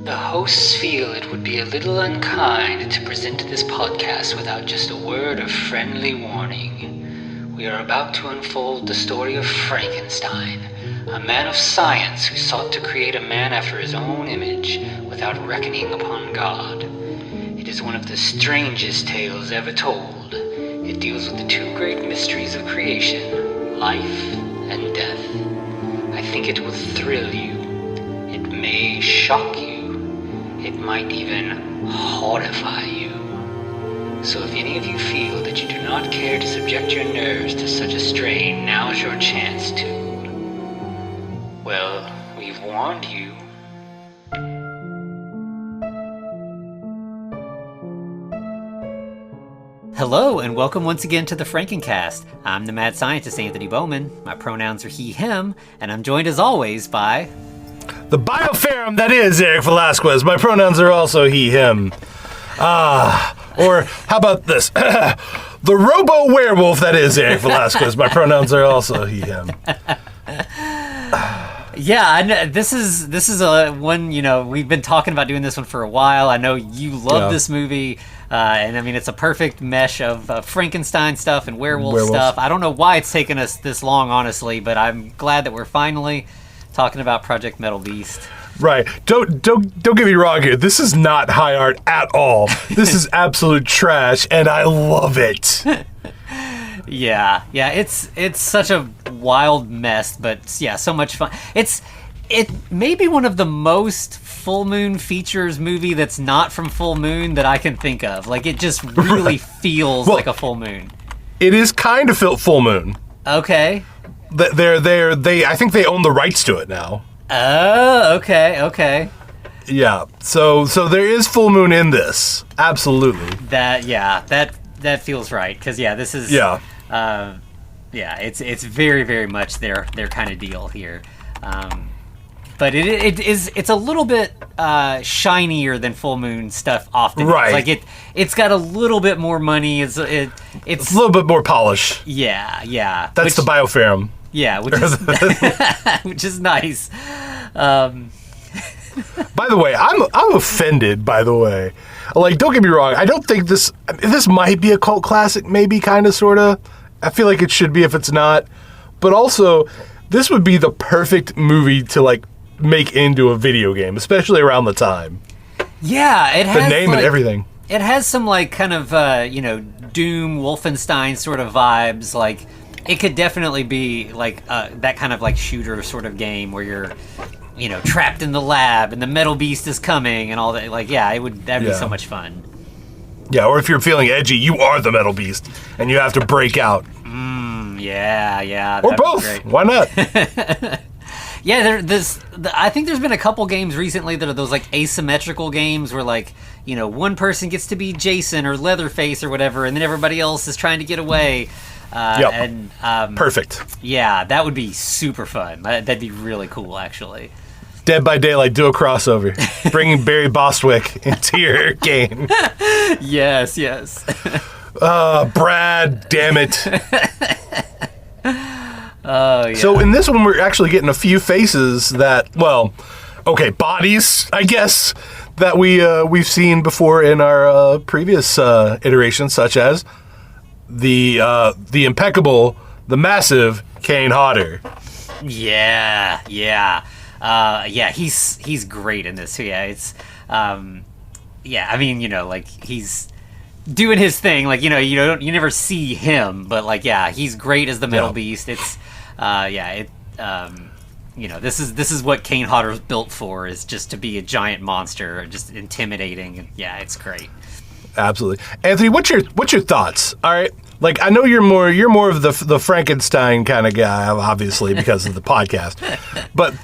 The hosts feel it would be a little unkind to present this podcast without just a word of friendly warning. We are about to unfold the story of Frankenstein, a man of science who sought to create a man after his own image without reckoning upon God. It is one of the strangest tales ever told. It deals with the two great mysteries of creation, life and death. I think it will thrill you. It may shock you. It might even horrify you. So if any of you feel that you do not care to subject your nerves to such a strain, now's your chance to. Well, we've warned you. Hello, and welcome once again to the Frankencast. I'm the mad scientist, Anthony Bowman. My pronouns are he, him, and I'm joined as always by... The bioferum that is Eric Velasquez. My pronouns are also he, him. Or how about this? The robo-werewolf that is Eric Velasquez. My pronouns are also he, him. Yeah, I know, this is a one, we've been talking about doing this one for a while. I know you love this movie, and I mean, it's a perfect mesh of Frankenstein stuff and werewolf stuff. I don't know why it's taken us this long, honestly, but I'm glad that we're finally talking about Project Metalbeast. Right. Don't get me wrong here. This is not high art at all. This is absolute trash, and I love it. Yeah, it's such a wild mess, but yeah, so much fun. It may be one of the most Full Moon features movie that's not from Full Moon that I can think of. Like, it just really feels like a Full Moon. It is kind of Full Moon. Okay. I think they own the rights to it now. Oh, okay. Yeah, so there is Full Moon in this. Absolutely. That feels right, because this is it's very, very much their kind of deal here. But it's a little bit shinier than Full Moon stuff often. Right. Like it's got a little bit more money. It's a little bit more polish. Yeah. That's the bioferum. Yeah, which is nice. By the way, I'm offended. By the way, like, don't get me wrong. I don't think this might be a cult classic. Maybe, kind of, sort of. I feel like it should be if it's not. But also, this would be the perfect movie to like make into a video game, especially around the time. Yeah, it has the name and everything. It has some like kind of Doom, Wolfenstein sort of vibes. Like, it could definitely be like that kind of like shooter sort of game where you're trapped in the lab and the Metalbeast is coming and all that. Like, that'd be so much fun. Yeah, or if you're feeling edgy, you are the Metalbeast and you have to break out. Yeah. Or both. Why not? Yeah, I think there's been a couple games recently that are those like asymmetrical games where like, one person gets to be Jason or Leatherface or whatever, and then everybody else is trying to get away. Perfect. Yeah, that would be super fun. That'd be really cool, actually. Dead by Daylight, do a crossover, bringing Barry Bostwick into your game. Yes. Brad, damn it. Oh, yeah. So in this one, we're actually getting a few faces that, bodies, I guess, that we've seen before in our previous iterations, such as the impeccable, the massive Kane Hodder. Yeah. He's great in this. Yeah, it's I mean, like, he's doing his thing. Like, you never see him, but like, he's great as the Metalbeast. It's this is what Kane Hodder's built for, is just to be a giant monster, just intimidating. And it's great. Absolutely. Anthony, what's your thoughts? All right. Like, I know you're more of the Frankenstein kind of guy, obviously, because of the podcast. But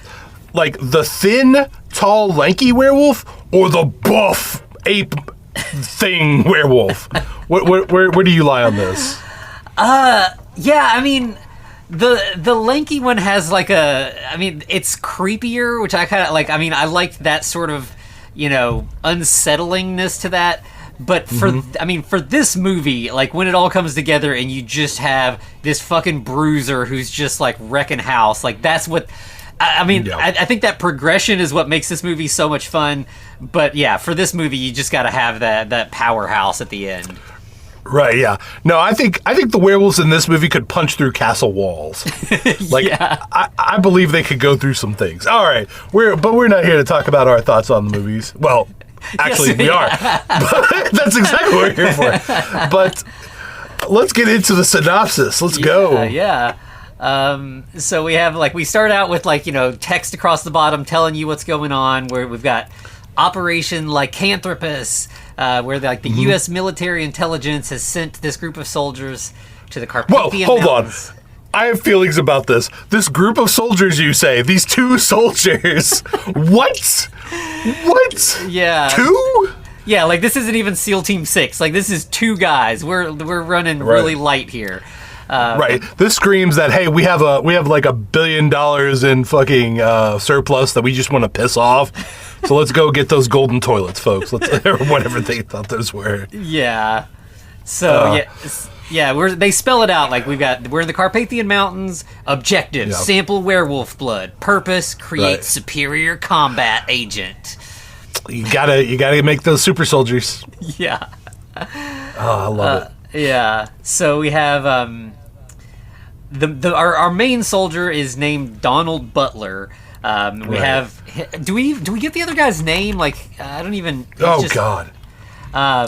like, the thin, tall, lanky werewolf or the buff ape thing werewolf? Where do you lie on this? I mean, the lanky one has like it's creepier, which I kind of like. I mean, I liked that sort of, unsettlingness to that. But for this movie, like, when it all comes together and you just have this fucking bruiser who's just like wrecking house, like, that's what I mean, I think that progression is what makes this movie so much fun. But yeah, for this movie, you just got to have that powerhouse at the end. Right, yeah. No, I think the werewolves in this movie could punch through castle walls. Like, I believe they could go through some things. All right, we're not here to talk about our thoughts on the movies. Well, actually, we are. But that's exactly what we're here for. But let's get into the synopsis. Let's go. Yeah. So we start out with text across the bottom telling you what's going on. Where we've got Operation Lycanthropus, where the U.S. military intelligence has sent this group of soldiers to the Carpathian Mountains. On. I have feelings about this. This group of soldiers, you say? These 2 soldiers? What? Yeah. 2? Yeah, this isn't even SEAL Team 6. This is 2 guys. We're running really light here. Right. This screams that, hey, we have $1 billion in fucking surplus that we just want to piss off. So let's go get those golden toilets, folks. Or whatever they thought those were. Yeah. So they spell it out. We're in the Carpathian Mountains. Objective: sample werewolf blood. Purpose: create superior combat agent. You gotta make those super soldiers. Yeah. Oh, I love it. Yeah. So we have our main soldier is named Donald Butler. We have. Do we get the other guy's name? I don't even. God.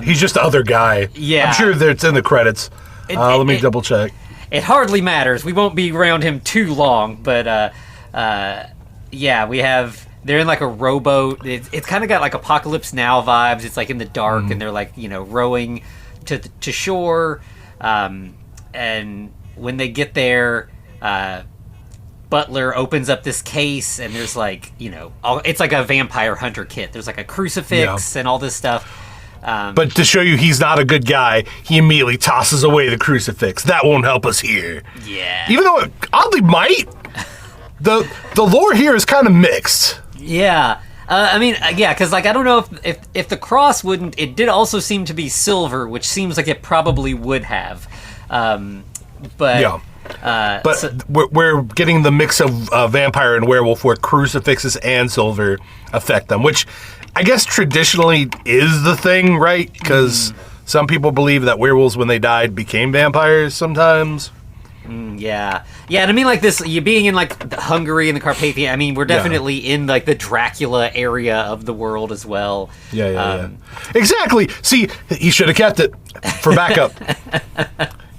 He's just the other guy. Yeah. I'm sure that it's in the credits. Let me double check. It hardly matters. We won't be around him too long, but we have. They're in a rowboat. It's kind of got Apocalypse Now vibes. It's in the dark, and they're rowing to shore. And when they get there, Butler opens up this case, and there's it's like a vampire hunter kit. There's a crucifix and all this stuff. But to show you he's not a good guy, he immediately tosses away the crucifix. That won't help us here. Yeah. Even though it oddly might. The lore here is kind of mixed. Yeah. Because I don't know if the cross wouldn't. It did also seem to be silver, which seems like it probably would have. But we're getting the mix of vampire and werewolf where crucifixes and silver affect them, which I guess traditionally is the thing, right? Because some people believe that werewolves, when they died, became vampires sometimes. Yeah, and this, you being in Hungary and the Carpathia. We're definitely in the Dracula area of the world as well. Yeah. Exactly. See, he should have kept it for backup.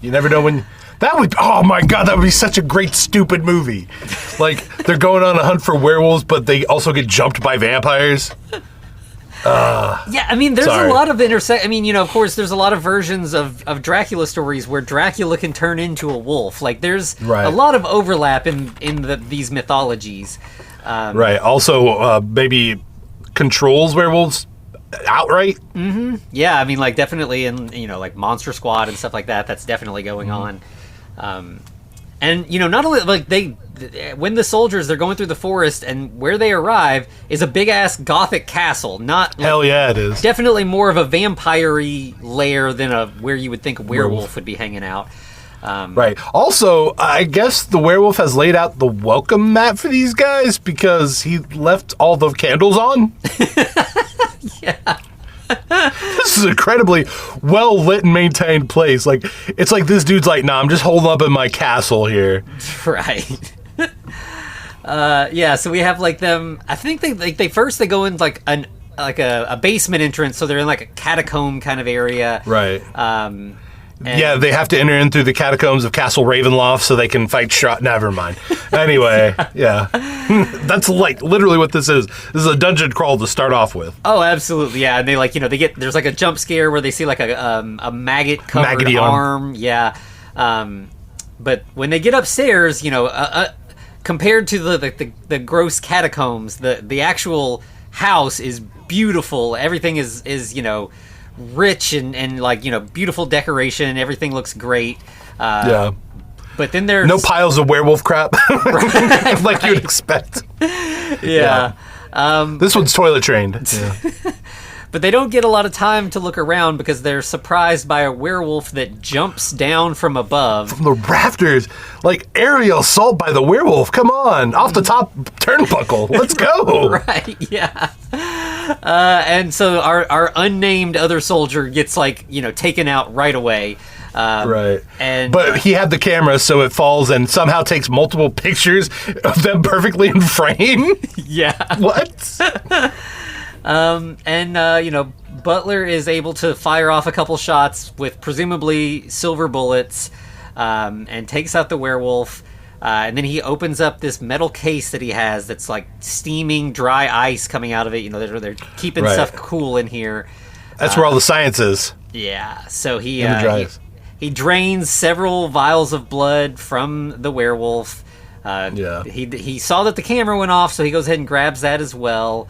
You never know when. That would, oh my God, that would be such a great, stupid movie. They're going on a hunt for werewolves, but they also get jumped by vampires. There's a lot of of course, there's a lot of versions of Dracula stories where Dracula can turn into a wolf. There's a lot of overlap in these mythologies. Right. Also, maybe controls werewolves outright. Mm-hmm. Yeah, definitely in, Monster Squad and stuff like that, that's definitely going on. And, not only, when the soldiers, they're going through the forest, and where they arrive is a big-ass gothic castle. Not Hell yeah, it is. Definitely more of a vampire-y lair than where you would think a werewolf would be hanging out. Right. Also, I guess the werewolf has laid out the welcome mat for these guys because he left all the candles on. Yeah. This is an incredibly well-lit and maintained place. It's like this dude's nah, I'm just holding up in my castle here. Right. So we have them. I think they first go in a basement entrance, so they're in a catacomb kind of area. Right. They have to enter in through the catacombs of Castle Ravenloft so they can fight Never mind. Anyway, yeah. That's literally what this is. This is a dungeon crawl to start off with. Oh, absolutely, yeah. And they they get, there's a jump scare where they see a maggot-covered arm. Yeah. But when they get upstairs, compared to the gross catacombs, the actual house is beautiful. Everything is rich and beautiful decoration. Everything looks great. But then there's no piles of werewolf crap like you'd expect. Yeah. This one's toilet trained. Yeah. But they don't get a lot of time to look around because they're surprised by a werewolf that jumps down from above. From the rafters. Like, aerial assault by the werewolf. Come on. Off the top turnbuckle. Let's go. Right, yeah. And so our unnamed other soldier gets, like, you know, taken out right away. Right. And but he had the camera, so it falls and somehow takes multiple pictures of them perfectly in frame. Yeah. What? You know, Butler is able to fire off a couple shots with presumably silver bullets, and takes out the werewolf. And then he opens up this metal case that he has that's like steaming dry ice coming out of it. You know, they're keeping stuff cool in here. That's where all the science is. Yeah. So he drains several vials of blood from the werewolf. He saw that the camera went off, so he goes ahead and grabs that as well.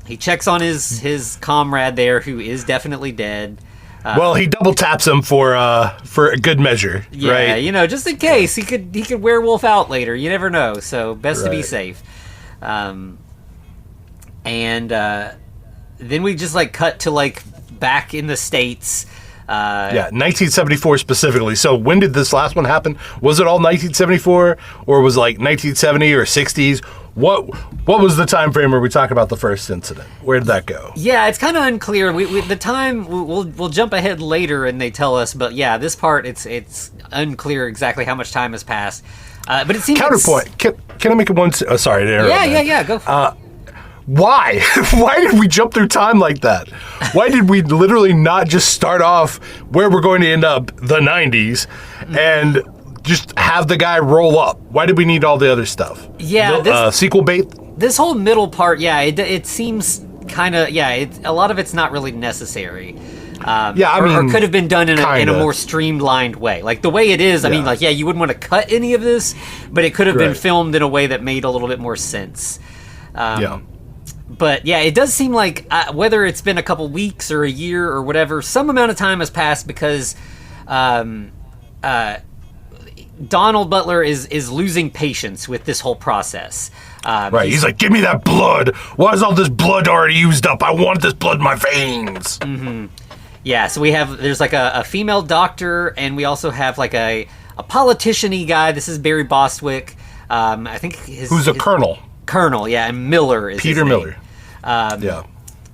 He checks on his comrade there, who is definitely dead. Well, he double taps him for a good measure, right? You know, just in case he could werewolf out later. You never know, so best to be safe. And then we just like cut to like back in the States. 1974 specifically. So when did this last one happen? Was it all 1974, or was it like 1970 or 60s? What was the time frame where we talk about the first incident? Where did that go? Yeah, it's kind of unclear. The time we'll jump ahead later and they tell us, but yeah, this part it's unclear exactly how much time has passed. But it seems counterpoint. Can I make it one? Sorry to interrupt. Yeah. Go for it. Why? Why did we jump through time like that? Why did we literally not just start off where we're going to end up, the 90s, and just have the guy roll up? Why did we need all the other stuff? Yeah. Sequel bait? This whole middle part, it seems kind of, a lot of it's not really necessary. Or could have been done in a more streamlined way. Like, the way it is, I mean, like, you wouldn't want to cut any of this, but it could have been filmed in a way that made a little bit more sense. But it does seem like whether it's been a couple weeks or a year or whatever, some amount of time has passed because Donald Butler is losing patience with this whole process. He's like, give me that blood. Why is all this blood already used up? I want this blood in my veins. Mm-hmm. Yeah, so there's like a female doctor, and we also have like a politician-y guy. This is Barry Bostwick. I think who's a colonel. Colonel, and Miller is Peter his Miller. Name.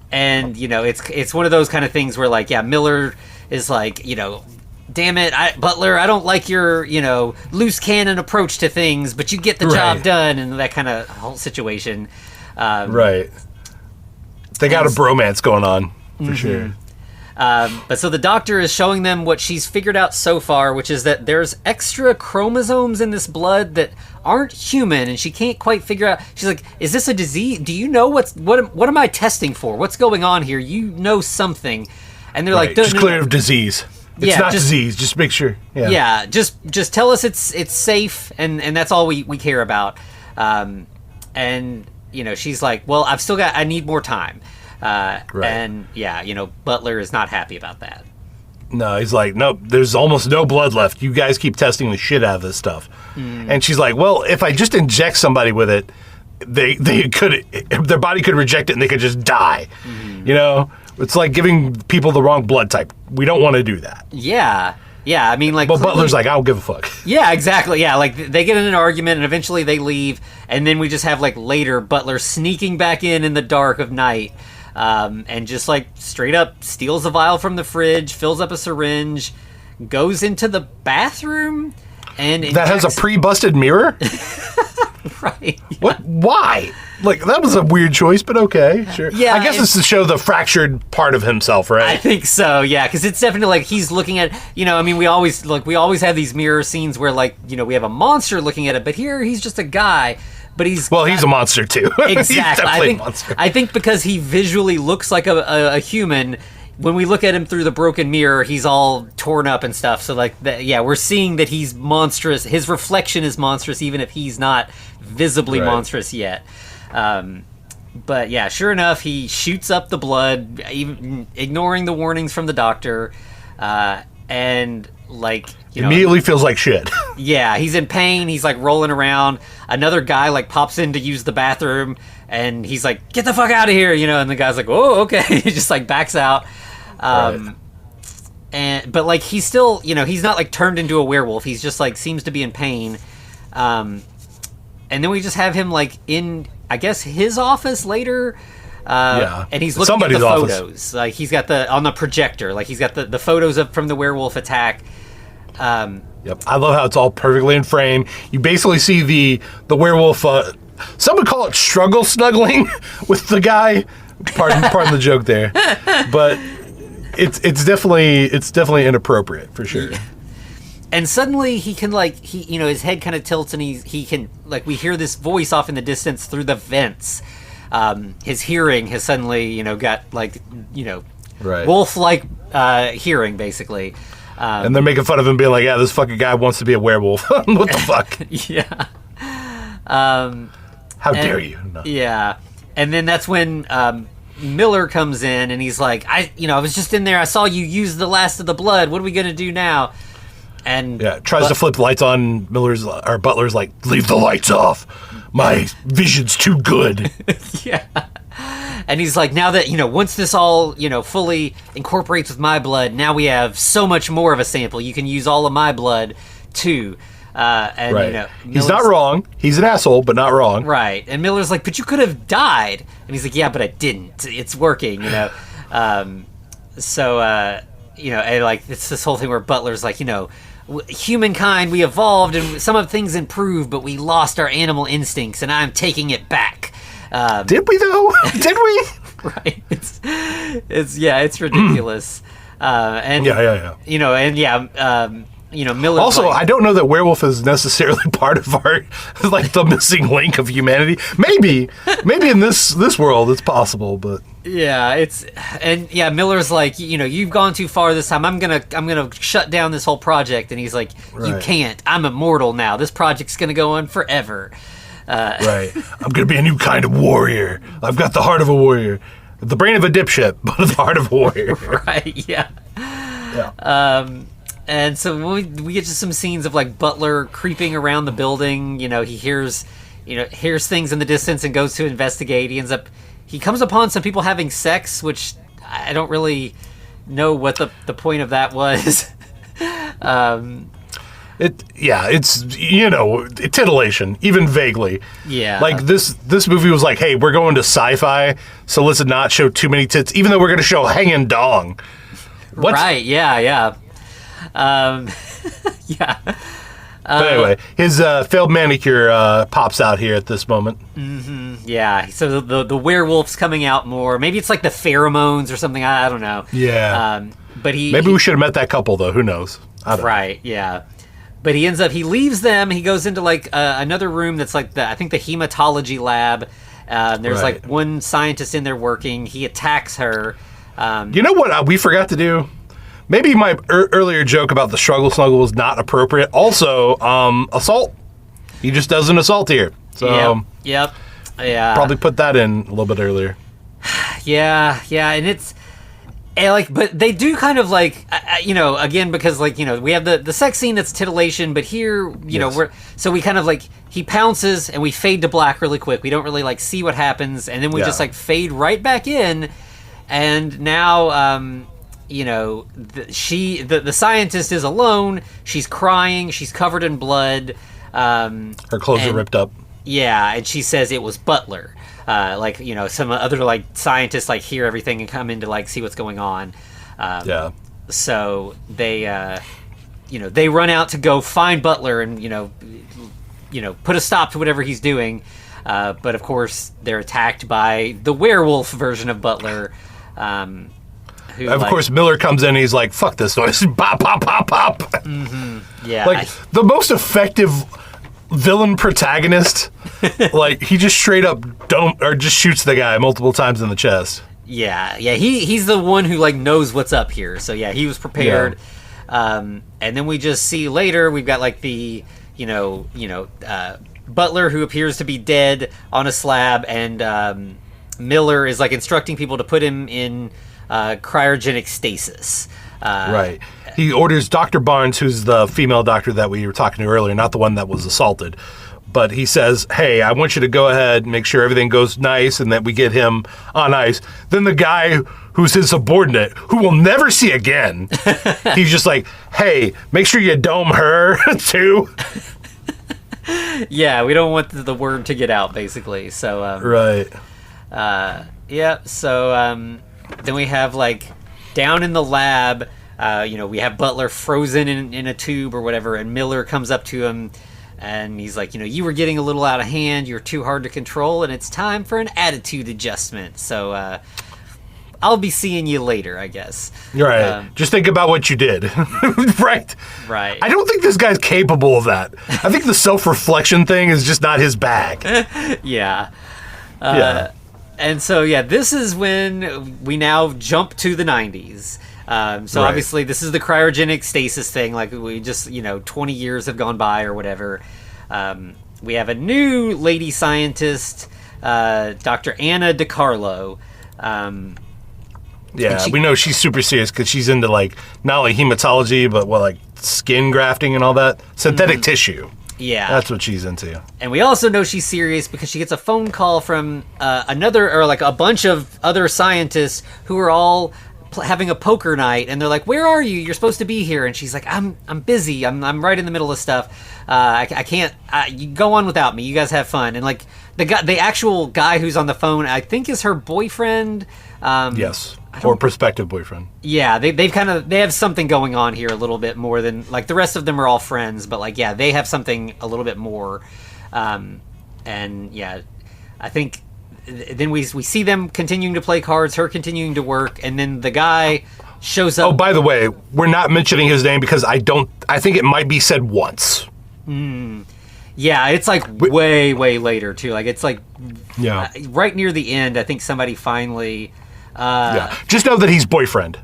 And you know, it's one of those kind of things where like, Miller is like, you know, damn it, Butler, I don't like your, you know, loose cannon approach to things, but you get the job done, and that kind of whole situation. They got a bromance going on for sure. But so the doctor is showing them what she's figured out so far, which is that there's extra chromosomes in this blood that aren't human, and she can't quite figure out. She's like, "Is this a disease? Do you know what am I testing for? What's going on here? You know something?" And they're like, "Just clear of disease. It's not disease. Just make sure." Yeah. Just tell us it's safe, and that's all we care about. And you know, she's like, "Well, I need more time." And you know, Butler is not happy about that. No, he's like, nope, there's almost no blood left. You guys keep testing the shit out of this stuff. And she's like, well, if I just inject somebody with it, they could, their body could reject it and they could just die. You know, it's like giving people the wrong blood type. We don't want to do that. Yeah, I mean, like, but Butler's like, I don't give a fuck. Yeah, exactly. Yeah, like, they get in an argument and eventually they leave, and then we just have like later Butler sneaking back in the dark of night. And just like straight up steals a vial from the fridge, fills up a syringe, goes into the bathroom, and that has a pre-busted mirror. Right? Yeah. What? Why? Like, that was a weird choice, but okay, sure. Yeah, I guess it's to show the fractured part of himself, right? I think so. Yeah, because it's definitely like he's looking at. You know, I mean, we always have these mirror scenes where, like, you know, we have a monster looking at it, but here he's just a guy. But he's a monster too. Exactly. He's definitely a monster. I think because he visually looks like a human, when we look at him through the broken mirror, he's all torn up and stuff. So like, we're seeing that he's monstrous. His reflection is monstrous, even if he's not visibly monstrous yet. But yeah, sure enough, he shoots up the blood, even ignoring the warnings from the doctor. And like immediately feels like shit. Yeah, he's in pain. He's like rolling around. Another guy like pops in to use the bathroom, and he's like, "Get the fuck out of here!" And the guy's like, "Oh, okay." He just like backs out. But like he's still, he's not like turned into a werewolf. He's just like seems to be in pain. And then we just have him like in, I guess, his office later. And he's looking at the photos. Like he's got on the projector. Like he's got the photos from the werewolf attack. Yep, I love how it's all perfectly in frame. You basically see the werewolf. Some would call it struggle snuggling with the guy. Pardon the joke there, but it's definitely inappropriate for sure. Yeah. And suddenly he can his head kind of tilts and he can like we hear this voice off in the distance through the vents. His hearing has suddenly got like wolf-like hearing basically. And they're making fun of him, being like, "Yeah, this fucking guy wants to be a werewolf." What the fuck? Yeah. How dare you? No. Yeah. And then that's when Miller comes in, and he's like, I was just in there. I saw you use the last of the blood. What are we gonna do now? And tries to flip the lights on. Butler's like, "Leave the lights off. My vision's too good." Yeah. And he's like, now that, once this all, fully incorporates with my blood, now we have so much more of a sample. You can use all of my blood, too. And, he's not wrong. He's an asshole, but not wrong. Right. And Miller's like, but you could have died. And he's like, yeah, but I didn't. It's working, and like, it's this whole thing where Butler's like, humankind, we evolved, and some of things improved, but we lost our animal instincts, and I'm taking it back. Did we though? Did we? Right. It's ridiculous. Miller. Also, I don't know that werewolf is necessarily part of our like the missing link of humanity. Maybe in this world it's possible, but Miller's like, you've gone too far this time. I'm gonna shut down this whole project, and he's like, you can't. I'm immortal now. This project's gonna go on forever. Right. I'm going to be a new kind of warrior. I've got the heart of a warrior. The brain of a dipshit, but the heart of a warrior. Right, yeah. And so we get to some scenes of like Butler creeping around the building. He hears things in the distance and goes to investigate. He comes upon some people having sex, which I don't really know what the point of that was. It's titillation, even vaguely. Yeah. Like this movie was like, hey, we're going to sci-fi, so let's not show too many tits, even though we're going to show hanging dong. Right, yeah. Yeah. But anyway, his failed manicure pops out here at this moment. Mm-hmm. Yeah, so the werewolf's coming out more. Maybe it's like the pheromones or something, I don't know. Yeah. But maybe we should have met that couple, though. Who knows? I don't know. Yeah. But he leaves them. He goes into like another room that's like I think the hematology lab. There's like one scientist in there working. He attacks her. You know what we forgot to do? Maybe my earlier joke about the struggle snuggle was not appropriate. Also, assault. He just does an assault here. So yep. Yeah. Probably put that in a little bit earlier. Yeah, and it's. But they do kind of like, again, because we have the sex scene that's titillation, but here, we kind of like, he pounces and we fade to black really quick. We don't really like see what happens. And then we just like fade right back in. And now, the scientist is alone. She's crying. She's covered in blood. Her clothes are ripped up. Yeah. And she says it was Butler. Some other scientists hear everything and come in to see what's going on. So they they run out to go find Butler and put a stop to whatever he's doing. But of course they're attacked by the werewolf version of Butler. Of course Miller comes in and he's like, "Fuck this noise!" Pop, pop, pop, pop. Mm-hmm. Yeah, the most effective villain protagonist. He just straight up just shoots the guy multiple times in the chest. Yeah, he's the one who knows what's up here. So yeah, he was prepared. And then we just see later we've got the Butler, who appears to be dead on a slab, and Miller is instructing people to put him in cryogenic stasis. Right. He orders Dr. Barnes, who's the female doctor that we were talking to earlier, not the one that was assaulted. But he says, hey, I want you to go ahead and make sure everything goes nice and that we get him on ice. Then the guy who's his subordinate, who we'll never see again, he's just like, hey, make sure you dome her, too. Yeah, we don't want the word to get out, basically. So right. Yeah, so then we have, like, down in the lab, we have Butler frozen in a tube or whatever, and Miller comes up to him, and he's like, you were getting a little out of hand, you're too hard to control, and it's time for an attitude adjustment. So, I'll be seeing you later, I guess. Right. Just think about what you did. Right. Right. I don't think this guy's capable of that. I think the self-reflection thing is just not his bag. Yeah. Yeah. And so, this is when we now jump to the 90s. So right. obviously this is the cryogenic stasis thing. Like we just, 20 years have gone by or whatever. We have a new lady scientist, Dr. Anna DiCarlo. We know she's super serious because she's into like not only hematology but like skin grafting and all that synthetic tissue. Yeah, that's what she's into. And we also know she's serious because she gets a phone call from a bunch of other scientists who are all having a poker night, and they're like, "Where are you? You're supposed to be here." And she's like, "I'm busy. I'm right in the middle of stuff. I can't. You go on without me. You guys have fun." And like the actual guy who's on the phone, I think is her boyfriend. Yes, or prospective boyfriend. Yeah, they have something going on here a little bit more than like the rest of them are all friends, but like they have something a little bit more. I think. Then we see them continuing to play cards, her continuing to work, and then the guy shows up. Oh, by the way, we're not mentioning his name because I think it might be said once. Yeah, it's like way later too. Like it's like right near the end. I think somebody finally. Just know that he's boyfriend.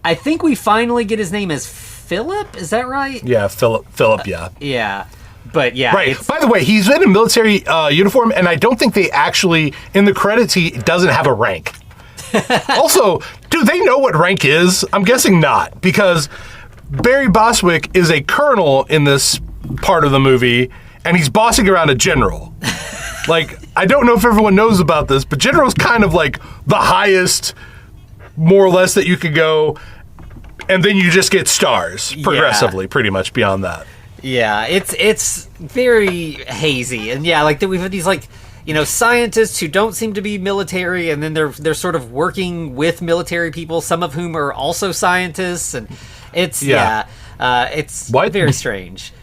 I think we finally get his name as Philip. Is that right? Yeah, Philip. Yeah. Yeah. But yeah, right. By the way, he's in a military uniform, and I don't think they actually, in the credits, he doesn't have a rank. Also, do they know what rank is? I'm guessing not, because Barry Bostwick is a colonel in this part of the movie, and he's bossing around a general. Like, I don't know if everyone knows about this, but general's kind of like the highest, more or less, that you could go, and then you just get stars progressively, pretty much beyond that. Yeah, it's very hazy, and like we've had these like scientists who don't seem to be military, and then they're sort of working with military people, some of whom are also scientists, and it's it's very strange.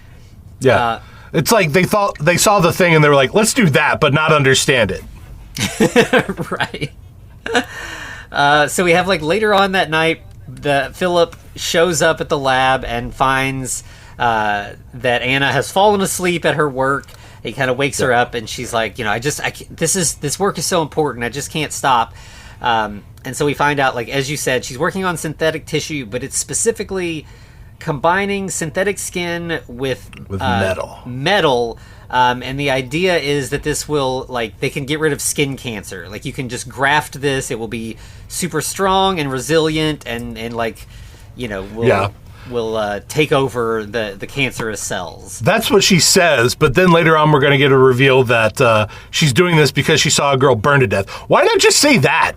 Yeah, it's like they saw the thing and they were like, let's do that, but not understand it. Right. So we have like later on that night, Philip shows up at the lab and finds. That Anna has fallen asleep at her work. He kind of wakes her up, and she's like, this work is so important. I just can't stop. And so we find out, like as you said, she's working on synthetic tissue, but it's specifically combining synthetic skin with metal. And the idea is that this will they can get rid of skin cancer. Like you can just graft this; it will be super strong and resilient, and will take over the cancerous cells. That's what she says, but then later on we're going to get a reveal that she's doing this because she saw a girl burn to death. Why not just say that?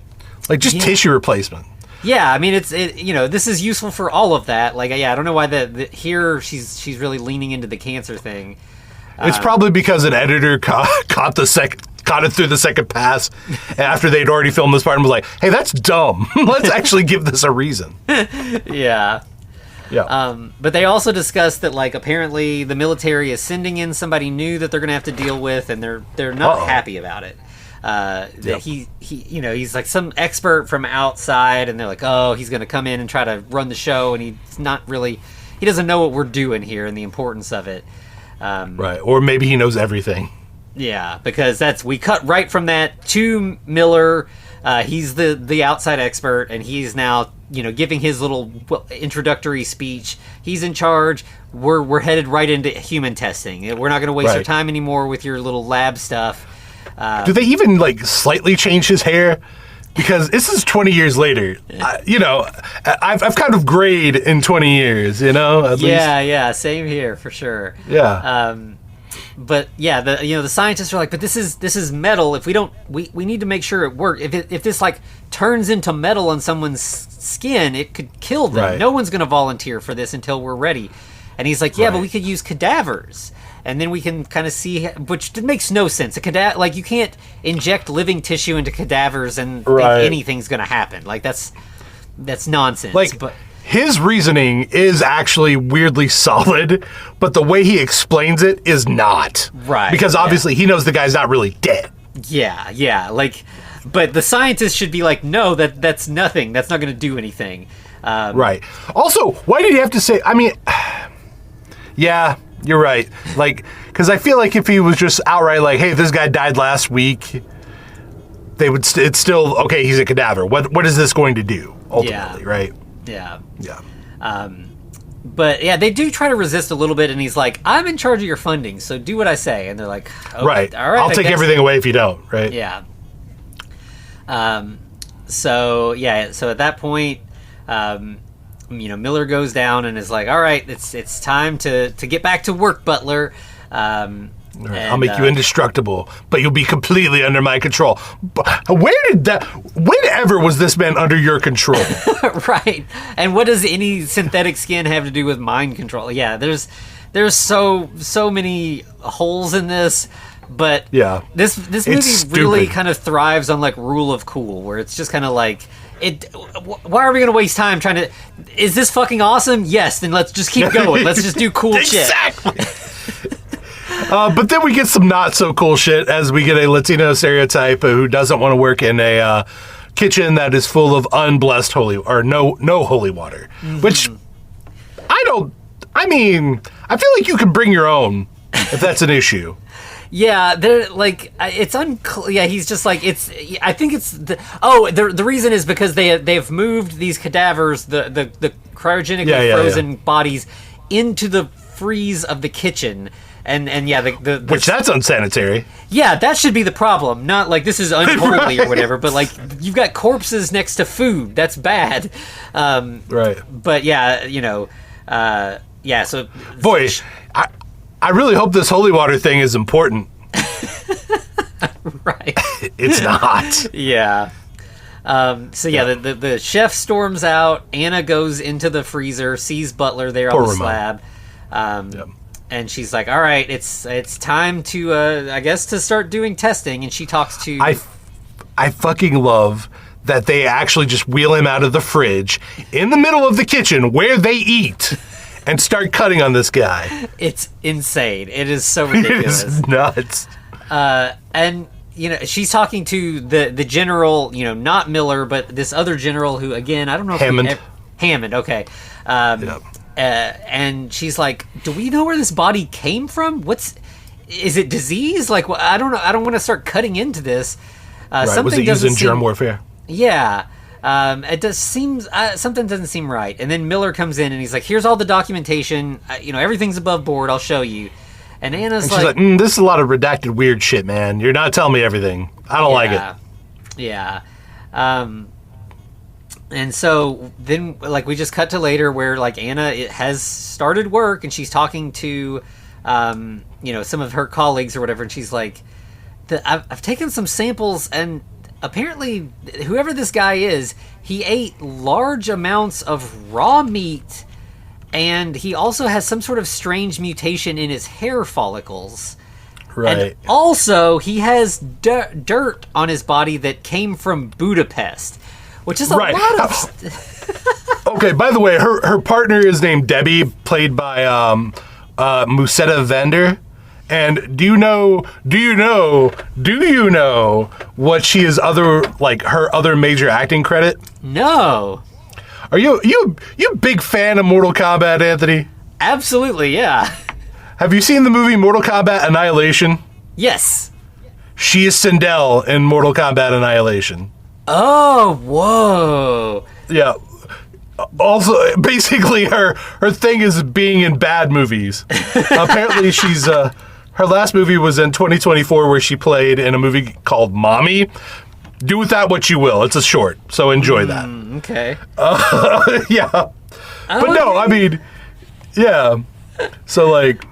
Like, just tissue replacement. Yeah, I mean, this is useful for all of that. Like, I don't know why here she's really leaning into the cancer thing. It's probably because an editor caught it through the second pass after they'd already filmed this part and was like, hey, that's dumb. Let's actually give this a reason. Yeah. Yeah. But they also discussed that apparently the military is sending in somebody new that they're going to have to deal with, and they're not happy about it. That he's like some expert from outside, and they're like, oh, he's going to come in and try to run the show, and he doesn't know what we're doing here and the importance of it. Right. Or maybe he knows everything. Yeah, because we cut right from that to Miller. He's the outside expert, and he's now giving his little introductory speech. He's in charge. We're headed right into human testing. We're not going to waste our time anymore with your little lab stuff. Do they even slightly change his hair? because this is 20 years later. I've kind of grayed in 20 years, at least. Yeah, same here for sure. Yeah. But yeah, the scientists are like, but this is metal. If we need to make sure it works. If this like turns into metal on someone's skin, it could kill them. Right. No one's going to volunteer for this until we're ready. And he's like, yeah, but we could use cadavers. And then we can kind of see, which makes no sense. A cadaver, like you can't inject living tissue into cadavers and think anything's going to happen. Like that's nonsense. Like, but his reasoning is actually weirdly solid, but the way he explains it is not. Right. Because obviously he knows the guy's not really dead. Yeah. Like, but the scientists should be like, no, that's nothing. That's not going to do anything. Right. Also, why did he have to say? I mean, yeah. You're right. Like, because I feel like if he was just outright like, hey, this guy died last week, it's still, okay, he's a cadaver. What is this going to do, ultimately, right? Yeah. Yeah. But, yeah, they do try to resist a little bit, and he's like, I'm in charge of your funding, so do what I say. And they're like, oh, right. All right, I'll take everything away if you don't, right? Yeah. So at that point, Miller goes down and is like, all right, it's time to get back to work, Butler. I'll make you indestructible, but you'll be completely under my control. Whenever was this man under your control? Right. And what does any synthetic skin have to do with mind control? Yeah, there's so many holes in this. But yeah, this movie really kind of thrives on like rule of cool, where it's just kind of like, why are we going to waste time trying to... Is this fucking awesome? Yes, then let's just keep going. Let's just do cool shit. Exactly. But then we get some not so cool shit as we get a Latino stereotype who doesn't want to work in a kitchen that is full of unblessed no holy water. Mm-hmm. Which I feel like you can bring your own if that's an issue. Yeah, they're like, it's unclear. Yeah, he's just like, I think it's the reason is because they've moved these cadavers, the cryogenically frozen bodies, into the freeze of the kitchen, and the which that's unsanitary. Yeah, that should be the problem. Not like this is unholy or whatever, but like you've got corpses next to food. That's bad. Right. But yeah, so boy. I really hope this holy water thing is important. Right. It's not. Yeah. The chef storms out. Anna goes into the freezer, sees Butler there on the slab. And she's like, all right, it's time to, I guess, to start doing testing. And she talks to... I fucking love that they actually just wheel him out of the fridge in the middle of the kitchen where they eat. And start cutting on this guy. It's insane. It is so ridiculous. It is nuts. And she's talking to the general, not Miller, but this other general who, again, I don't know if Hammond. Okay. And she's like, "Do we know where this body came from? Is it disease? Like, I don't know. I don't want to start cutting into this. Right. Was it used in germ warfare? Yeah." It does seems something doesn't seem right, and then Miller comes in and he's like, "Here's all the documentation. Everything's above board. I'll show you." And Anna's she's like, "This is a lot of redacted weird shit, man. You're not telling me everything. I don't like it." Yeah. And so then, like, we just cut to later where like Anna has started work and she's talking to, some of her colleagues or whatever, and she's like, "I've taken some samples and." Apparently, whoever this guy is, he ate large amounts of raw meat, and he also has some sort of strange mutation in his hair follicles. Right. And also, he has dirt on his body that came from Budapest, which is a lot of... Okay, by the way, her partner is named Debbie, played by Musetta Vender. And do you know what she is her other major acting credit? No. Are you a big fan of Mortal Kombat, Anthony? Absolutely, yeah. Have you seen the movie Mortal Kombat Annihilation? Yes. She is Sindel in Mortal Kombat Annihilation. Oh, whoa. Yeah. Also, basically, her thing is being in bad movies. Apparently, she's... Her last movie was in 2024 where she played in a movie called Mommy. Do with that what you will. It's a short, so enjoy that. Okay. Yeah. But no, I mean, yeah. So, like...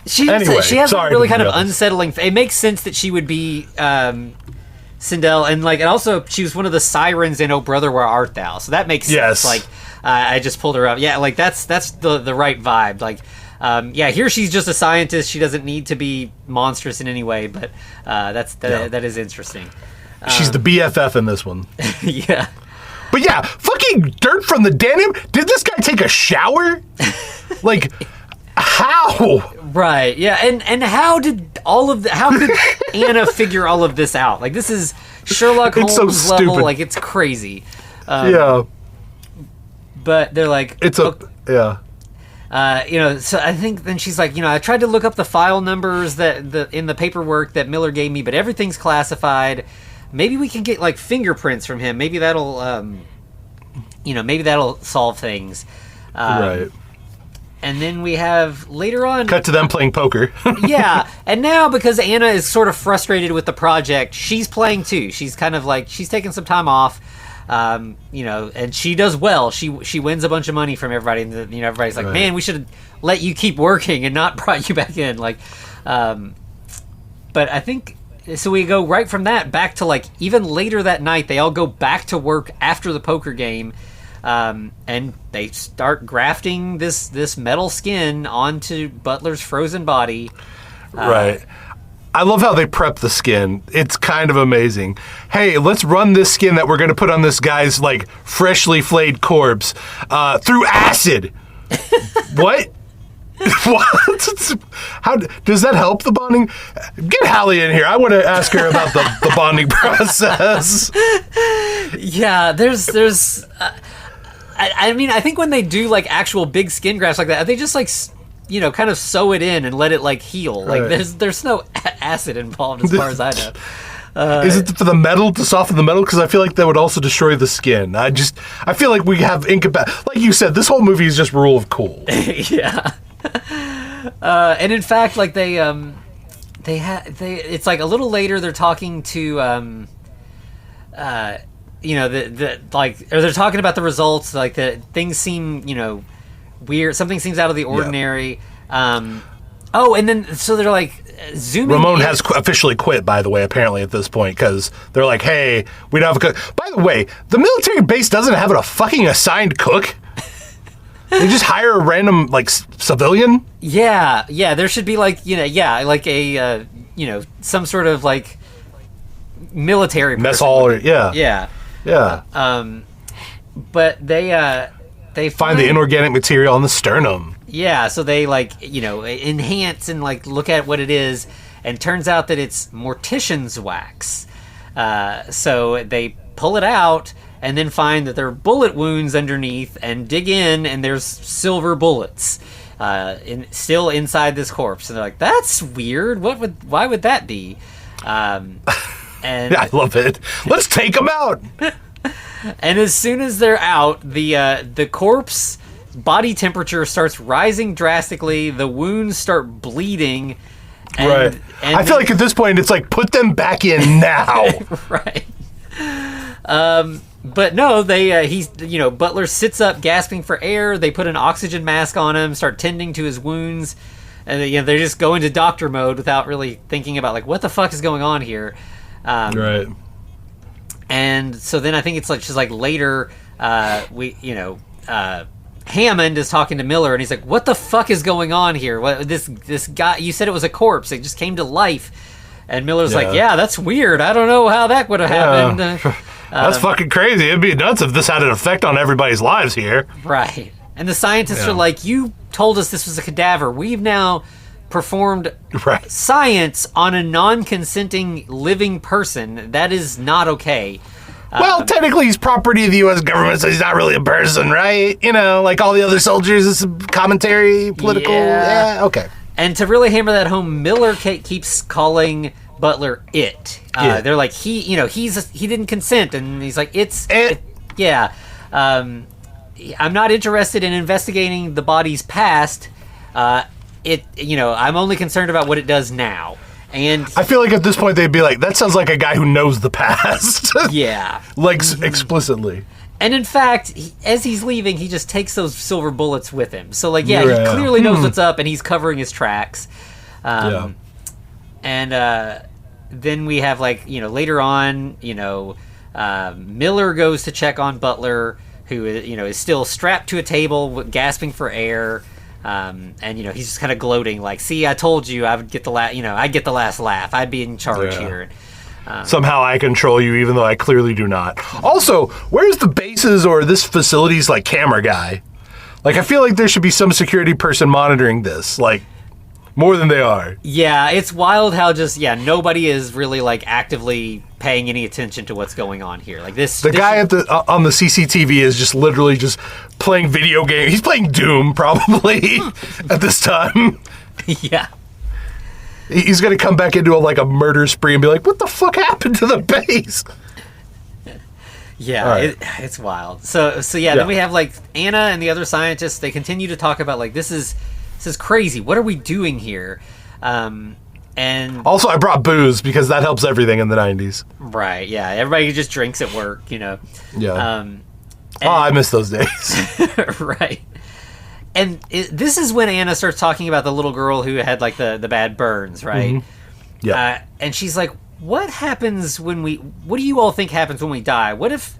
She has a really kind of unsettling... It makes sense that she would be Sindel, and also she was one of the sirens in Oh Brother, Where Art Thou? So that makes sense. Like, I just pulled her up. Yeah, like, that's the right vibe. Like, here she's just a scientist. She doesn't need to be monstrous in any way, but that is interesting. She's the BFF in this one. Yeah. But yeah, fucking dirt from the denim. Did this guy take a shower? Like, how? Right. Yeah. And how did how could Anna figure all of this out? Like, this is Sherlock Holmes level. Like, it's crazy. Yeah. But they're like, yeah. So I think then she's like, I tried to look up the file numbers that in the paperwork that Miller gave me, but everything's classified. Maybe we can get like fingerprints from him. Maybe that'll, maybe that'll solve things. Right. And then we have later on... Cut to them playing poker. Yeah. And now, because Anna is sort of frustrated with the project, she's playing too. She's kind of like, she's taking some time off, and she does well. She wins a bunch of money from everybody. And, everybody's like, right. Man, we should let you keep working and not brought you back in. Like, but I think... So we go right from that back to, like, even later that night, they all go back to work after the poker game, and they start grafting this metal skin onto Butler's frozen body. Right. I love how they prep the skin. It's kind of amazing. Hey, let's run this skin that we're going to put on this guy's, like, freshly flayed corpse through acid. What? What? How does that help the bonding? Get Hallie in here. I want to ask her about the bonding process. Yeah, there's. I mean, I think when they do like actual big skin grafts like that, they just like kind of sew it in and let it like heal. Like there's no acid involved as far as I know. Is it for the metal, to soften the metal? Because I feel like that would also destroy the skin. I feel like we have like you said, this whole movie is just rule of cool. Yeah. And in fact, like it's like a little later they're talking to or they're talking about the results, like the things seem weird, something seems out of the ordinary. Yeah. And then so they're like zooming Ramon has officially quit, by the way, apparently at this point, because they're like, hey, we don't have a cook. By the way, the military base doesn't have a fucking assigned cook. They just hire a random, like, civilian? Yeah, there should be, like, like a, some sort of, like, military person. Mess hall, Yeah. But they find the inorganic material on the sternum. Yeah, so they, like, enhance and, like, look at what it is, and turns out that it's mortician's wax. So they pull it out, and then find that there are bullet wounds underneath, and dig in, and there's silver bullets still inside this corpse. And they're like, that's weird. Why would that be? And I love it. Let's take them out. And as soon as they're out, the corpse body temperature starts rising drastically. The wounds start bleeding. And I feel like at this point, it's like, put them back in now. Right. But no, Butler sits up gasping for air. They put an oxygen mask on him, start tending to his wounds, and they just go into doctor mode without really thinking about, like, what the fuck is going on here. Right. And so then I think it's like just like later, Hammond is talking to Miller, and he's like, what the fuck is going on here? What this guy, you said it was a corpse, it just came to life. And Miller's like, yeah, that's weird. I don't know how that would have happened. That's fucking crazy. It'd be nuts if this had an effect on everybody's lives here. Right. And the scientists are like, you told us this was a cadaver. We've now performed science on a non-consenting living person. That is not okay. Well, technically he's property of the U.S. government, so he's not really a person, right? Like all the other soldiers, it's commentary, political. Yeah, okay. And to really hammer that home, Miller keeps calling Butler it. They're like, he didn't consent, and he's like, it's it. I'm not interested in investigating the body's past. I'm only concerned about what it does now. And I feel like at this point they'd be like, that sounds like a guy who knows the past. Yeah. Like, explicitly. And in fact, as he's leaving, he just takes those silver bullets with him. So, like, he clearly knows what's up, and he's covering his tracks. And then we have, like, later on, Miller goes to check on Butler, who, is still strapped to a table, gasping for air. And he's just kind of gloating, like, "See, I told you I would get the I'd get the last laugh. I'd be in charge here." Somehow I control you, even though I clearly do not. Also, where's the base's or this facility's like camera guy? Like, I feel like there should be some security person monitoring this, like, more than they are. Yeah, it's wild how just nobody is really like actively paying any attention to what's going on here. Like the guy at the on the CCTV is just literally just playing video games. He's playing Doom probably at this time. Yeah. He's going to come back into a murder spree and be like, what the fuck happened to the base? Yeah, right. It's wild. So then we have like Anna and the other scientists. They continue to talk about like, this is crazy. What are we doing here? And also I brought booze because that helps everything in the 90s. Right, yeah. Everybody just drinks at work, Yeah. I miss those days. Right. And this is when Anna starts talking about the little girl who had like the bad burns, right? Mm-hmm. Yeah. And she's like, what do you all think happens when we die? What if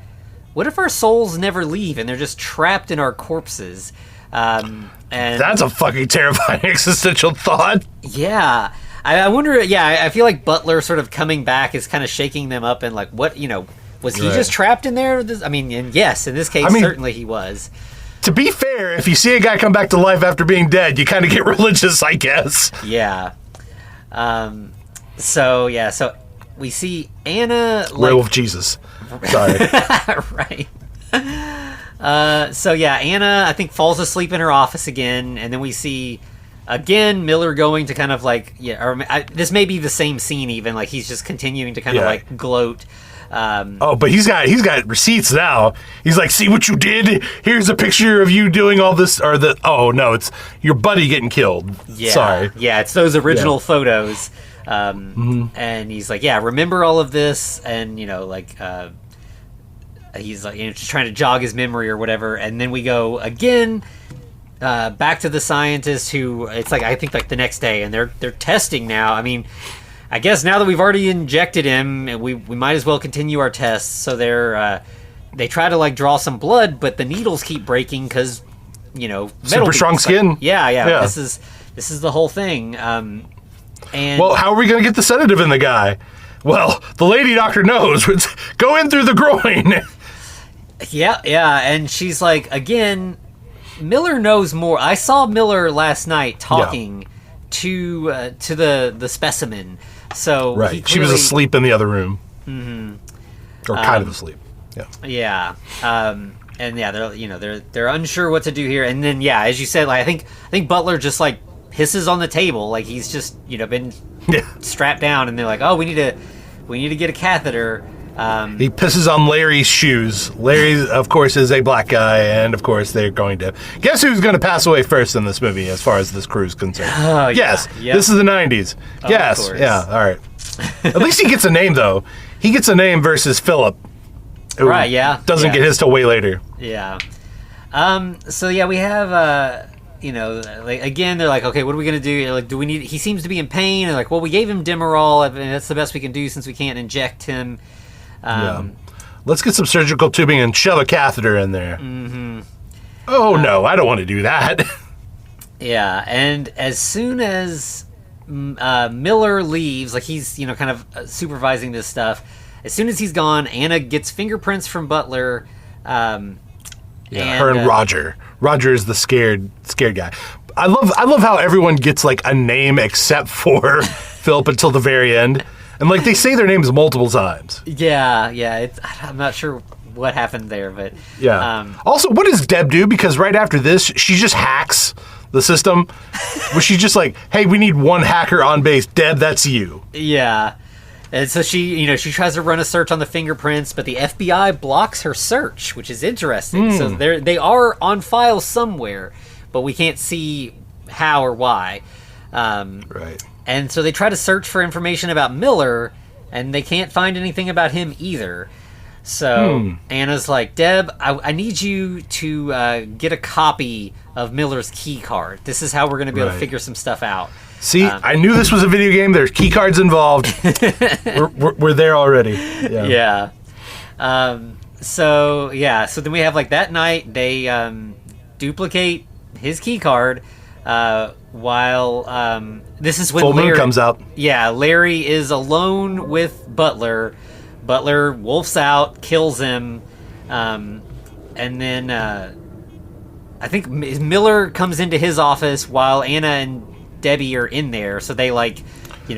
our souls never leave and they're just trapped in our corpses? And that's a fucking terrifying existential thought. Yeah. I wonder, I feel like Butler sort of coming back is kind of shaking them up and like, what, was he just trapped in there? And yes, in this case, certainly he was. To be fair, if you see a guy come back to life after being dead, you kind of get religious, I guess. Yeah. So we see Anna... Werewolf Jesus. Sorry. Right. Anna, I think, falls asleep in her office again, and then we see, again, Miller going to kind of like... this may be the same scene even, like he's just continuing to kind of like gloat. But he's got receipts now. He's like, see what you did? Here's a picture of you doing all this, it's your buddy getting killed. Yeah. Sorry. Yeah, it's those original photos. And he's like, remember all of this? And, he's like, just trying to jog his memory or whatever. And then we go again, back to the scientist who, it's like, I think like the next day, and they're testing now. I mean, I guess now that we've already injected him, we might as well continue our tests. So they try to like draw some blood, but the needles keep breaking because super strong skin. Like, yeah. This is the whole thing. And well, how are we going to get the sedative in the guy? Well, the lady doctor knows. Go in through the groin. Yeah, and she's like, again, Miller knows more. I saw Miller last night talking to the specimen. So right, she was asleep in the other room, or kind of asleep. Yeah. They're unsure what to do here, and then as you said, like I think Butler just like pisses on the table, like he's just been strapped down, and they're like, oh, we need to get a catheter. He pisses on Larry's shoes. Larry, of course, is a black guy, and of course they're going to guess who's going to pass away first in this movie, as far as this crew's concerned. Oh, yes, yep. This is the 90s. Oh, yes, yeah, all right. At least he gets a name though. He gets a name versus Philip, who doesn't get his till way later. Yeah. We have like again, they're like, okay, what are we gonna do? Like, do we need? He seems to be in pain. And like, well, we gave him Demerol, and that's the best we can do since we can't inject him. Let's get some surgical tubing and shove a catheter in there. Mm-hmm. Oh no, I don't want to do that. Yeah, and as soon as Miller leaves, like he's kind of supervising this stuff. As soon as he's gone, Anna gets fingerprints from Butler. Her and Roger. Roger is the scared guy. I love how everyone gets like a name except for Philip until the very end, and like they say their names multiple times. Yeah. I'm not sure what happened there, but also, what does Deb do? Because right after this, she just hacks the system. Was she just like, hey, we need one hacker on base? Deb, that's you. Yeah. And so she tries to run a search on the fingerprints, but the FBI blocks her search, which is interesting. So they are on file somewhere, but we can't see how or why. Right. And so they try to search for information about Miller, and they can't find anything about him either. So Anna's like, Deb, I need you to get a copy of Miller's key card. This is how we're going to be able to figure some stuff out. See, I knew this was a video game. There's key cards involved. we're there already. Yeah. So then we have like that night they duplicate his key card while this is when Full Moon comes out. Yeah, Larry is alone with Butler. Butler wolfs out, kills him, and then I think Miller comes into his office while Anna and Debbie are in there. So they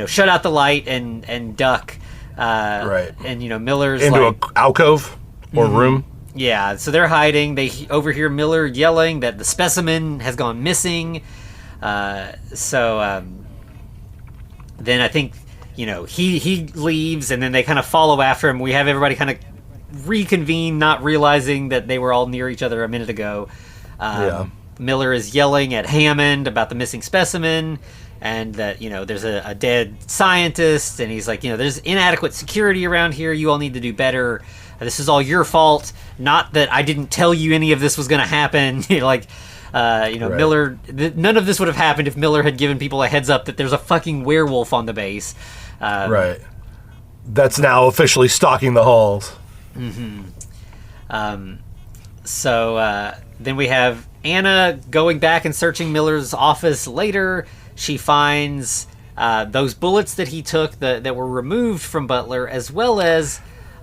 shut out the light and duck. And Miller's into an alcove or room. Yeah, so they're hiding. They overhear Miller yelling that the specimen has gone missing. Then I think he leaves, and then they kind of follow after him. We have everybody kind of reconvene, not realizing that they were all near each other a minute ago. Miller is yelling at Hammond about the missing specimen, and that there's a dead scientist, and he's like, there's inadequate security around here. You all need to do better. This is all your fault. Not that I didn't tell you any of this was going to happen. Miller. None of this would have happened if Miller had given people a heads up that there's a fucking werewolf on the base. That's now officially stalking the halls. Then we have Anna going back and searching Miller's office later. She finds those bullets that he took that were removed from Butler, as well as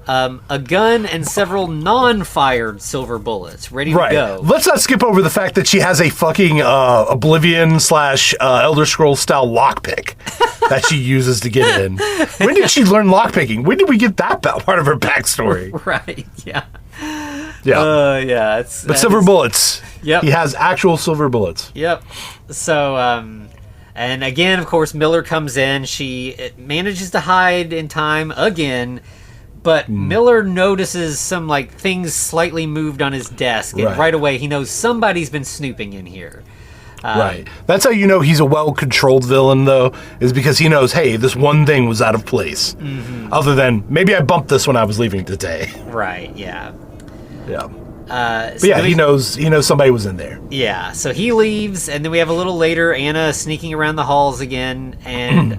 a gun and several non-fired silver bullets ready to go. Let's not skip over the fact that she has a fucking Oblivion / Elder Scrolls style lockpick that she uses to get in. When did she learn lockpicking? When did we get that part of her backstory? But silver bullets. Yep. He has actual silver bullets. Yep. So, and again, of course, Miller comes in. She manages to hide in time again. But Miller notices some things slightly moved on his desk, and right away he knows somebody's been snooping in here. That's how you know he's a well-controlled villain, though, is because he knows, hey, this one thing was out of place. Other than maybe I bumped this when I was leaving today. He knows somebody was in there. Yeah, so he leaves, and then we have a little later Anna sneaking around the halls again, and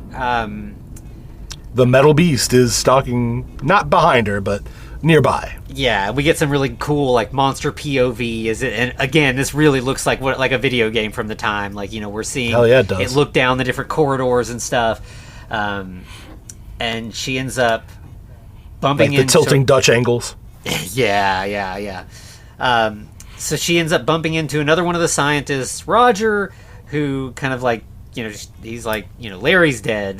the Metalbeast is stalking, not behind her, but nearby. Yeah, we get some really cool monster POV. And again, this really looks like a video game from the time. We're seeing it look down the different corridors and stuff. And she ends up bumping into the tilting Dutch angles. Yeah. So she ends up bumping into another one of the scientists, Roger, who kind of he's like, Larry's dead.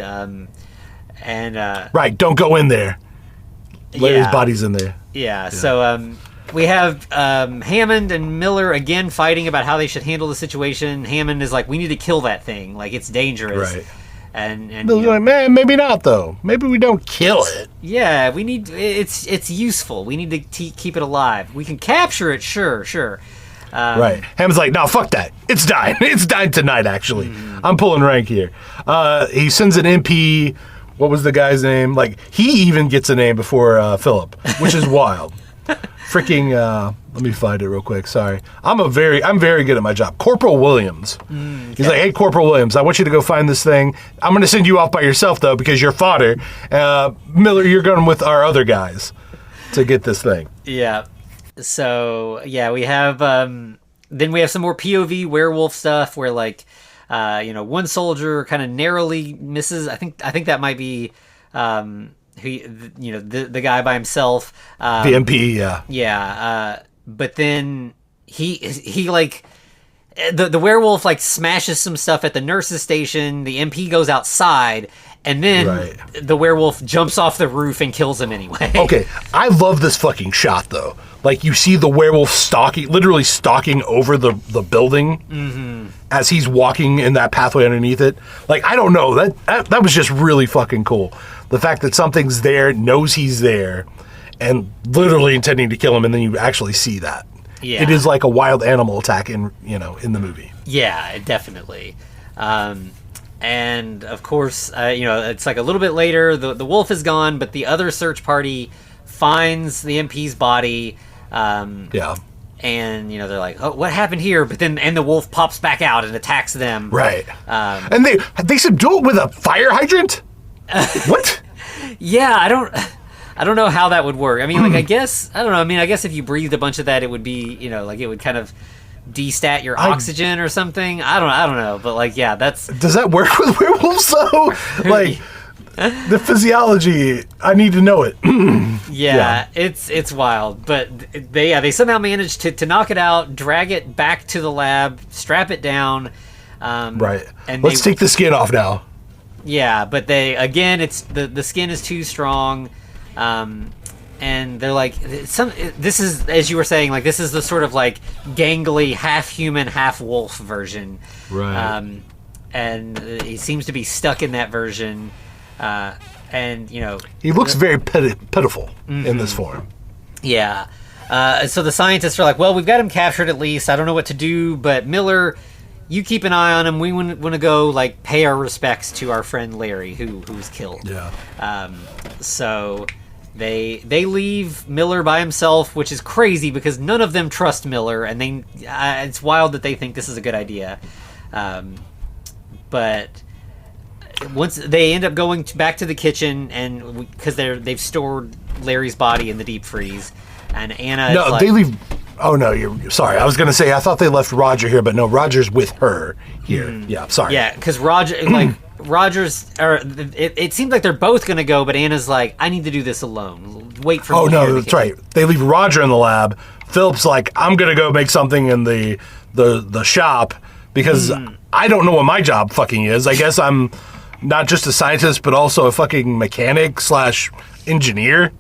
Don't go in there. Larry's body's in there. So we have Hammond and Miller again fighting about how they should handle the situation. Hammond is like, we need to kill that thing. It's dangerous. And Miller's like, man, maybe not, though. Maybe we don't kill it. Yeah, we need... It's useful. We need to keep it alive. We can capture it, sure. Hammond's like, no, fuck that. It's dying. It's dying tonight, actually. I'm pulling rank here. He sends an MP... What was the guy's name? He even gets a name before Philip, which is wild. Freaking, let me find it real quick. Sorry. I'm very good at my job. Corporal Williams. He's like, hey, Corporal Williams, I want you to go find this thing. I'm going to send you off by yourself, though, because you're fodder. Miller, you're going with our other guys to get this thing. Yeah. So, we have, then we have some more POV werewolf stuff where, one soldier kind of narrowly misses. I think that might be, the guy by himself. The MP, yeah. Yeah. But then he the werewolf smashes some stuff at the nurse's station. The MP goes outside, and then the werewolf jumps off the roof and kills him anyway. Okay, I love this fucking shot though. You see the werewolf literally stalking over the building as he's walking in that pathway underneath it. I don't know, that was just really fucking cool. The fact that something's there, knows he's there, and literally intending to kill him, and then you actually see that. Yeah. It is like a wild animal attack in the movie. Yeah, definitely. And of course, it's like a little bit later. The wolf is gone, but the other search party finds the MP's body. And they're like, "Oh, what happened here?" But then, the wolf pops back out and attacks them. Right. And they subdue it with a fire hydrant. What? Yeah, I don't know how that would work. I mean, I guess I don't know. I mean, I guess if you breathed a bunch of that, it would be, it would kind of destat your oxygen or something. I don't know. But does that work with werewolves though? The physiology, I need to know it. Yeah, it's wild. But they somehow managed to knock it out, drag it back to the lab, strap it down. Right. And let's take the skin off now. Yeah, but it's the skin is too strong. And they're like, this is, as you were saying, this is the sort of gangly, half human, half wolf version. Right. And he seems to be stuck in that version. And he looks very pitiful in this form. Yeah. So the scientists are like, well, we've got him captured at least. I don't know what to do, but Miller, you keep an eye on him. We want to go pay our respects to our friend Larry, who was killed. Yeah. So they leave Miller by himself, which is crazy because none of them trust Miller, and it's wild that they think this is a good idea. But once they end up going back to the kitchen, and because they've stored Larry's body in the deep freeze, and Anna. No, they leave. Oh no, you're sorry. I was gonna say I thought they left Roger here, but no, Roger's with her here. Mm-hmm. Yeah, sorry. Yeah, because Roger's. Or it seems like they're both gonna go, but Anna's like, I need to do this alone. Wait for me. Oh no, that's right. They leave Roger in the lab. Philip's like, I'm gonna go make something in the shop because I don't know what my job fucking is. I guess I'm not just a scientist, but also a fucking mechanic / engineer.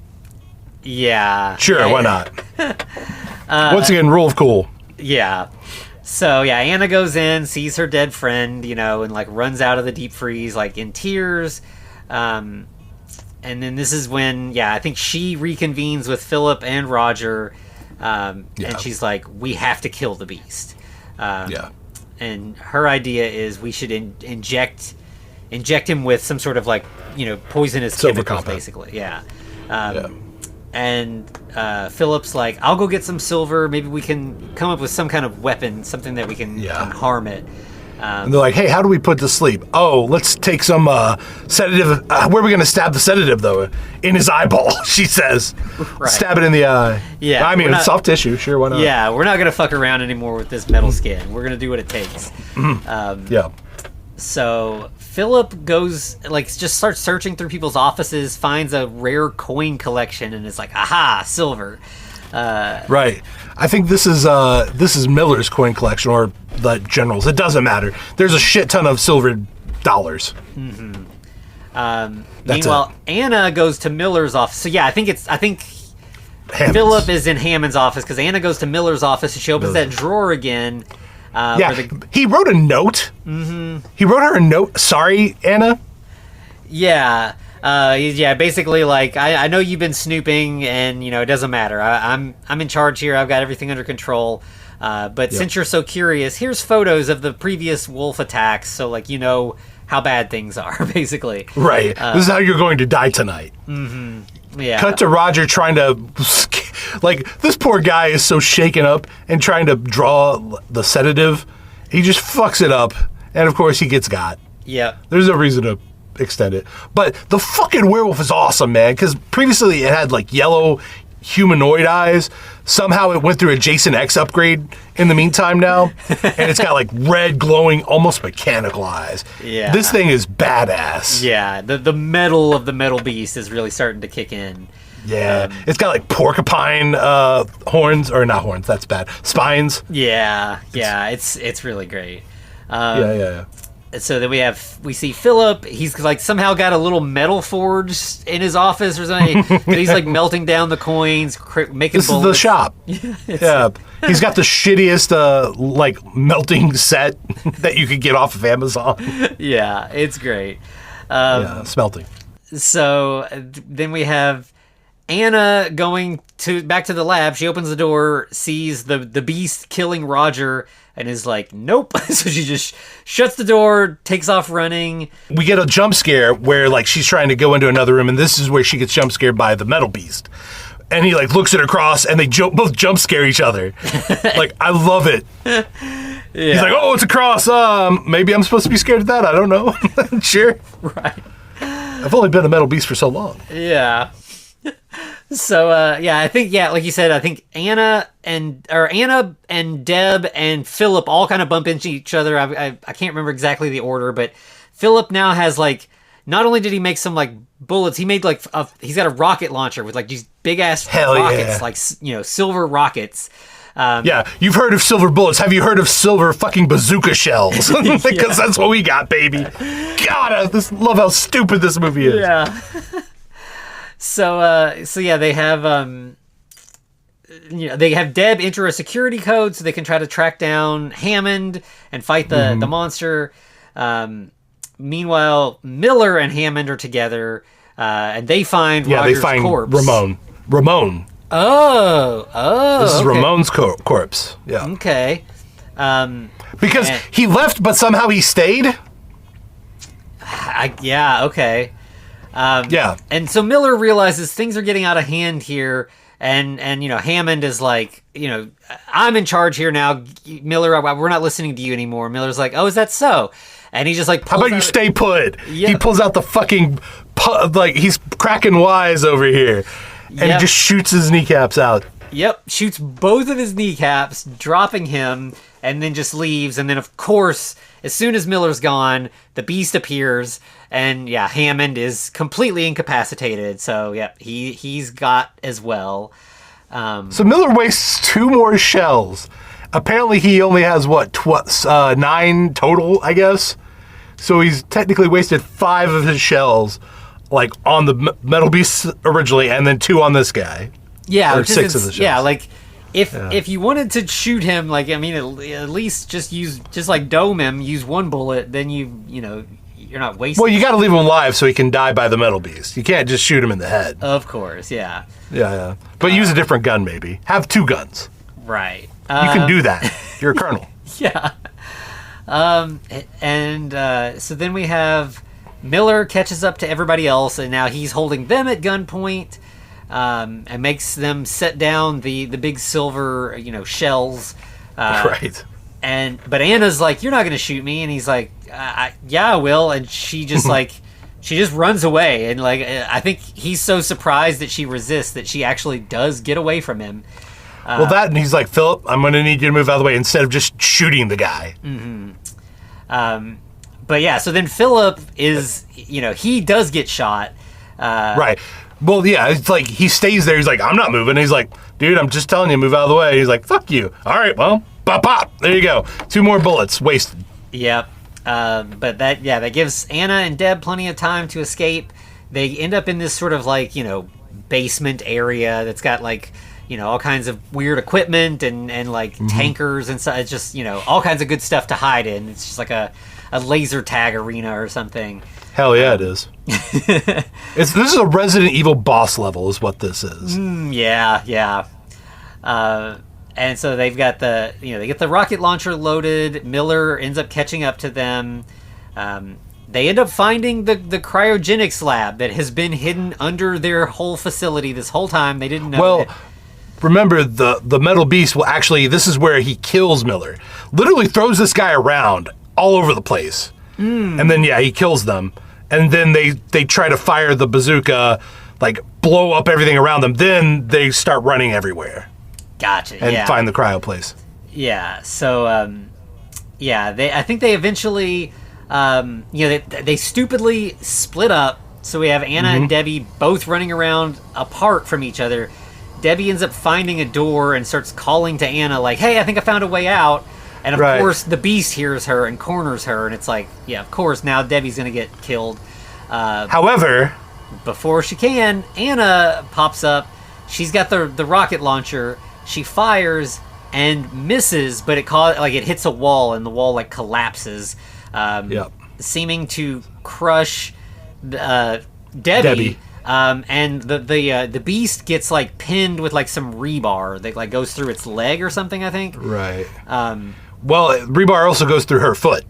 Yeah. Sure, yeah, why not? Once again, rule of cool. Yeah. So, Anna goes in, sees her dead friend, and, runs out of the deep freeze, in tears. And then this is when, I think she reconvenes with Philip and Roger. And she's like, we have to kill the beast. And her idea is we should inject him with some sort of poisonous silver chemicals, compound. basically. And Philip's like, I'll go get some silver. Maybe we can come up with some kind of weapon, something that we can harm it. And they're like, hey, how do we put to sleep? Oh, let's take some sedative. Where are we going to stab the sedative, though? In his eyeball, she says. Right. Stab it in the eye. Yeah. I mean, it's soft tissue. Sure, why not? Yeah, we're not going to fuck around anymore with this metal skin. We're going to do what it takes. So Philip goes, just starts searching through people's offices, finds a rare coin collection, and is like, aha, silver. Right. I think this is Miller's coin collection, or the General's. It doesn't matter. There's a shit ton of silver dollars. Mm-hmm. Meanwhile, Anna goes to Miller's office. So I think Hammond's. Philip is in Hammond's office because Anna goes to Miller's office and she opens that drawer again. He wrote a note. Mm-hmm. He wrote her a note. Sorry, Anna. Yeah. Basically, I know you've been snooping, and it doesn't matter. I'm in charge here. I've got everything under control. But since you're so curious, here's photos of the previous wolf attacks, so how bad things are, basically. Right. This is how you're going to die tonight. Mm-hmm. Yeah. Cut to Roger trying to, this poor guy is so shaken up and trying to draw the sedative. He just fucks it up, and of course he gets got. Yeah. There's no reason to extend it. But the fucking werewolf is awesome, man, because previously it had yellow humanoid eyes. Somehow it went through a Jason X upgrade in the meantime now, and it's got red glowing almost mechanical eyes. Yeah. This thing is badass. Yeah, the metal of the Metalbeast is really starting to kick in. Yeah. It's got porcupine horns, or not horns, that's bad. Spines. Yeah. It's really great. Yeah. So then we see Philip. He's somehow got a little metal forge in his office or something. He's melting down the coins, making. This bullets. Is the shop. Yeah, he's got the shittiest melting set that you could get off of Amazon. Yeah, it's great. Smelting. So then we have Anna going back to the lab, she opens the door, sees the beast killing Roger, and is like, nope. So she just shuts the door, takes off running. We get a jump scare where like she's trying to go into another room, and this is where she gets jump scared by the Metalbeast. And he like looks at her cross, and they both jump scare each other. Like, I love it. Yeah. He's like, oh, it's a cross. Maybe I'm supposed to be scared of that. I don't know. Sure. Right. I've only been a Metalbeast for so long. Yeah. So, I think, like you said, I think Anna and Deb and Philip all kind of bump into each other. I can't remember exactly the order, but Philip now has, like, not only did he make some, like, bullets, he made, like, he's got a rocket launcher with, like, these big-ass rockets, like, silver rockets. Yeah, you've heard of silver bullets. Have you heard of silver fucking bazooka shells? Because that's what we got, baby. God, I love how stupid this movie is. Yeah. So they have they have Deb enter a security code so they can try to track down Hammond and fight the monster. Meanwhile, Miller and Hammond are together, and they find Roger's corpse. Ramon. Oh, this is okay. Ramon's corpse. Yeah. Okay. Because he left, but somehow he stayed. Okay. Yeah. And so Miller realizes things are getting out of hand here, and Hammond is like, I'm in charge here now, Miller. We're not listening to you anymore. Miller's like, oh, is that so? And he just like, how about you stay put? Yep. He pulls out the fucking like he's cracking wise over here, and he just shoots his kneecaps out. Yep, shoots both of his kneecaps, dropping him, and then just leaves. And then, of course, as soon as Miller's gone, the beast appears, and Hammond is completely incapacitated. So, he's got as well. So Miller wastes 2 more shells. Apparently, he only has 9 total, I guess. So he's technically wasted 5 of his shells, like on the Metalbeast originally, and then 2 on this guy. Yeah, or 6 of the shells. Yeah, like if you wanted to shoot him, like at least just like dome him, use 1 bullet, then you're not wasting. Well, you got to leave him alive so he can die by the Metalbeast. You can't just shoot him in the head. Of course, yeah. Yeah. But use a different gun, maybe. Have 2 guns. Right. You can do that. You're a colonel. Yeah. So then we have Miller catches up to everybody else, and now he's holding them at gunpoint. And makes them set down the big silver, shells. Right. But Anna's like, you're not going to shoot me. And he's like, yeah, I will. And she just she just runs away. And like, I think he's so surprised that she resists that she actually does get away from him. And he's like, Philip, I'm going to need you to move out of the way instead of just shooting the guy. Mm-hmm. So then Philip is, he does get shot. Right. Well, yeah, it's like he stays there. He's like, I'm not moving. He's like, dude, I'm just telling you, move out of the way. He's like, fuck you. All right, well, pop, pop. There you go. 2 more bullets wasted. Yep. But that gives Anna and Deb plenty of time to escape. They end up in this sort of like, basement area that's got like, all kinds of weird equipment and like tankers and stuff. It's just, all kinds of good stuff to hide in. It's just like a laser tag arena or something. Hell yeah, it is. This is a Resident Evil boss level is what this is. Yeah. And so they've got they get the rocket launcher loaded. Miller ends up catching up to them. They end up finding the cryogenics lab that has been hidden under their whole facility this whole time. They didn't know it. Remember, the Metalbeast will actually, this is where he kills Miller. Literally throws this guy around all over the place. And then, he kills them. And then they try to fire the bazooka, like blow up everything around them. Then they start running everywhere. Gotcha. And find the cryo place. Yeah. So, I think they eventually, they stupidly split up. So we have Anna and Debbie both running around apart from each other. Debbie ends up finding a door and starts calling to Anna like, hey, I think I found a way out. And of course, the beast hears her and corners her, and it's like, of course, now Debbie's going to get killed. However, before she can, Anna pops up. She's got the rocket launcher. She fires and misses, but it hits a wall, and the wall seeming to crush Debbie. And the beast gets like pinned with like some rebar that like goes through its leg or something, I think. Right. Well, rebar also goes through her foot.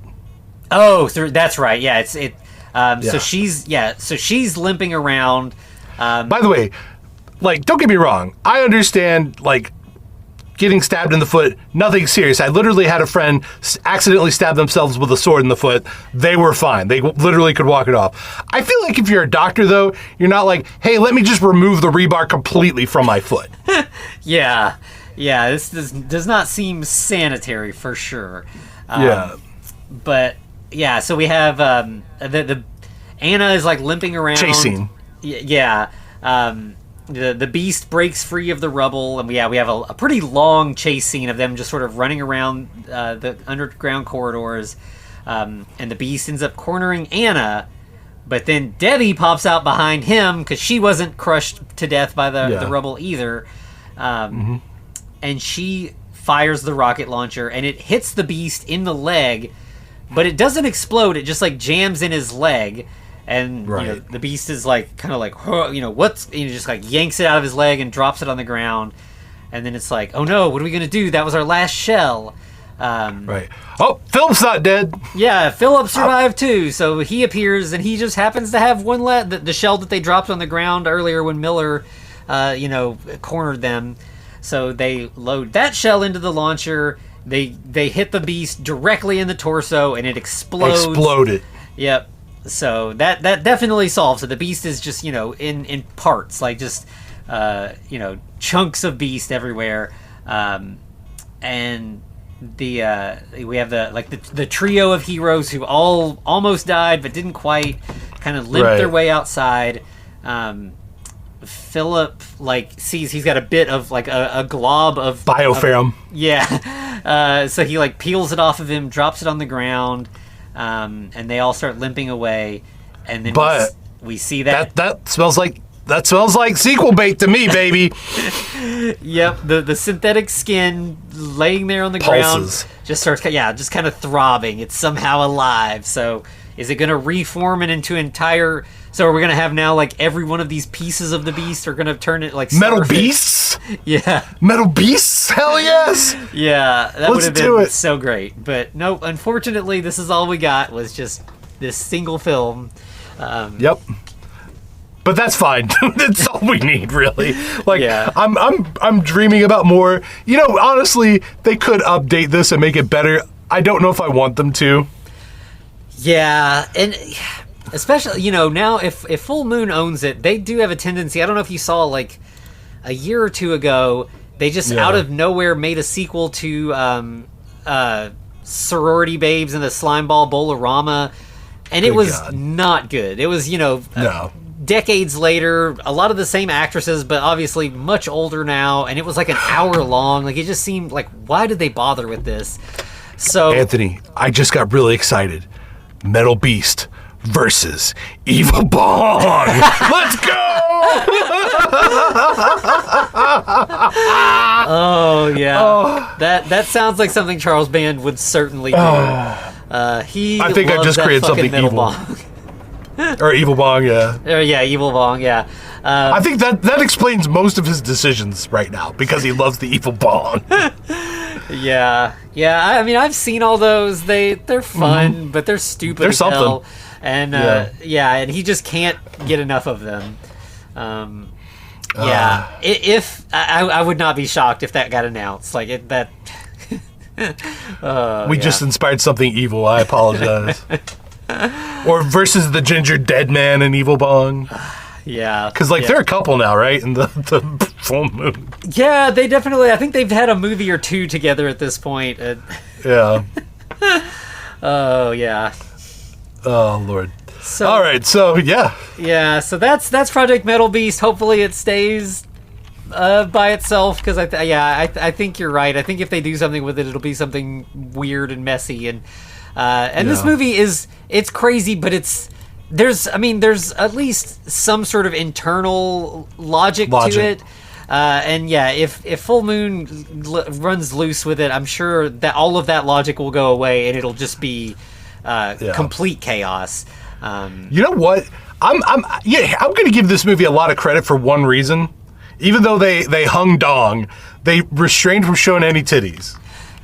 Oh, that's right. Yeah, So she's limping around. By the way, like, don't get me wrong. I understand, like, getting stabbed in the foot, nothing serious. I literally had a friend accidentally stab themselves with a sword in the foot. They were fine. They literally could walk it off. I feel like if you're a doctor, though, you're not like, hey, let me just remove the rebar completely from my foot. Yeah, this does not seem sanitary for sure. But, yeah, so we have the Anna is, like, limping around. Chasing. Yeah. The beast breaks free of the rubble, and we have a pretty long chase scene of them just sort of running around the underground corridors, and the beast ends up cornering Anna, but then Debbie pops out behind him because she wasn't crushed to death by the rubble either, and she fires the rocket launcher, and it hits the beast in the leg, but it doesn't explode, it just like jams in his leg. And the beast is like kind of like, what's, just like yanks it out of his leg and drops it on the ground. And then it's like, oh no, what are we going to do? That was our last shell. Right. Oh, Philip's not dead. Yeah, Philip survived too. So he appears and he just happens to have one the shell that they dropped on the ground earlier when Miller, cornered them. So they load that shell into the launcher. They hit the beast directly in the torso and it explodes. Exploded. Yep. So that definitely solves it. The beast is just, in parts, like just, chunks of beast everywhere. And we have the trio of heroes who all almost died but didn't quite, kind of limp their way outside. Philip sees he's got a bit of a glob of biofilm. So he peels it off of him, drops it on the ground. And they all start limping away, and then we see that smells like sequel bait to me, baby. Yep, the synthetic skin laying there on the Pulses. ground just starts just kind of throbbing. It's somehow alive. So is it going to reform it into entire? So are we going to have now every one of these pieces of the beast are going to turn it metal beasts? Yeah, metal beasts. Hell yes. Yeah, that would have been so great. But nope, unfortunately, this is all we got was just this single film. Yep. But that's fine. That's all we need, really. I'm dreaming about more. Honestly, they could update this and make it better. I don't know if I want them to. Yeah, and especially, now if Full Moon owns it, they do have a tendency. I don't know if you saw a year or two ago, they just out of nowhere made a sequel to Sorority Babes and the Slimeball Bowl-orama, and it was not good. It was, no. Decades later, a lot of the same actresses, but obviously much older now, and it was an hour long. It just seemed why did they bother with this? So Anthony, I just got really excited. Metal Beast versus Evil Bong. Let's go! Oh yeah, that sounds like something Charles Band would certainly do. I think I just created something evil. Or Evil Bong, yeah. Yeah, Evil Bong, yeah. I think that explains most of his decisions right now because he loves the Evil Bong. Yeah. I mean, I've seen all those. They're fun, but they're stupid. There's as hell. something. And and he just can't get enough of them. If I would not be shocked if that got announced. We just inspired something evil. I apologize. Or versus the Ginger Dead Man and Evil Bong. Yeah. Because, they're a couple now, right? In the Full Moon. Yeah, they definitely... I think they've had a movie or two together at this point. Yeah. Oh, yeah. Oh, Lord. So, all right, so, yeah. Yeah, so that's Project Metal Beast. Hopefully it stays by itself, because I think you're right. I think if they do something with it, it'll be something weird and messy. And this movie it's crazy, but there's at least some sort of internal logic. To it. If Full Moon runs loose with it, I'm sure that all of that logic will go away and it'll just be complete chaos. You know what? I'm going to give this movie a lot of credit for one reason. Even though they hung dong, they restrained from showing any titties.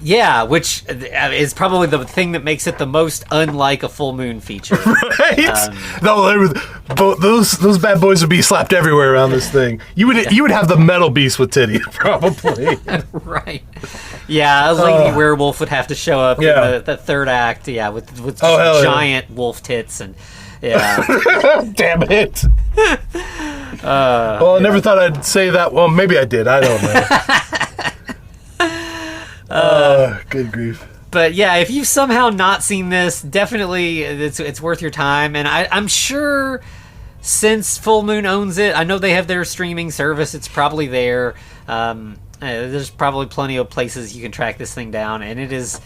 Yeah, which is probably the thing that makes it the most unlike a full moon feature. Right? Those bad boys would be slapped everywhere around this thing. You would have the Metalbeast with titties, probably. Right. Yeah, a lady werewolf would have to show up in the third act, with giant wolf tits and Damn it. Well, I never thought I'd say that. Well, maybe I did. I don't know. Good grief. But yeah, if you've somehow not seen this, definitely it's worth your time. And I'm sure since Full Moon owns it, I know they have their streaming service. It's probably there. There's probably plenty of places you can track this thing down, and it's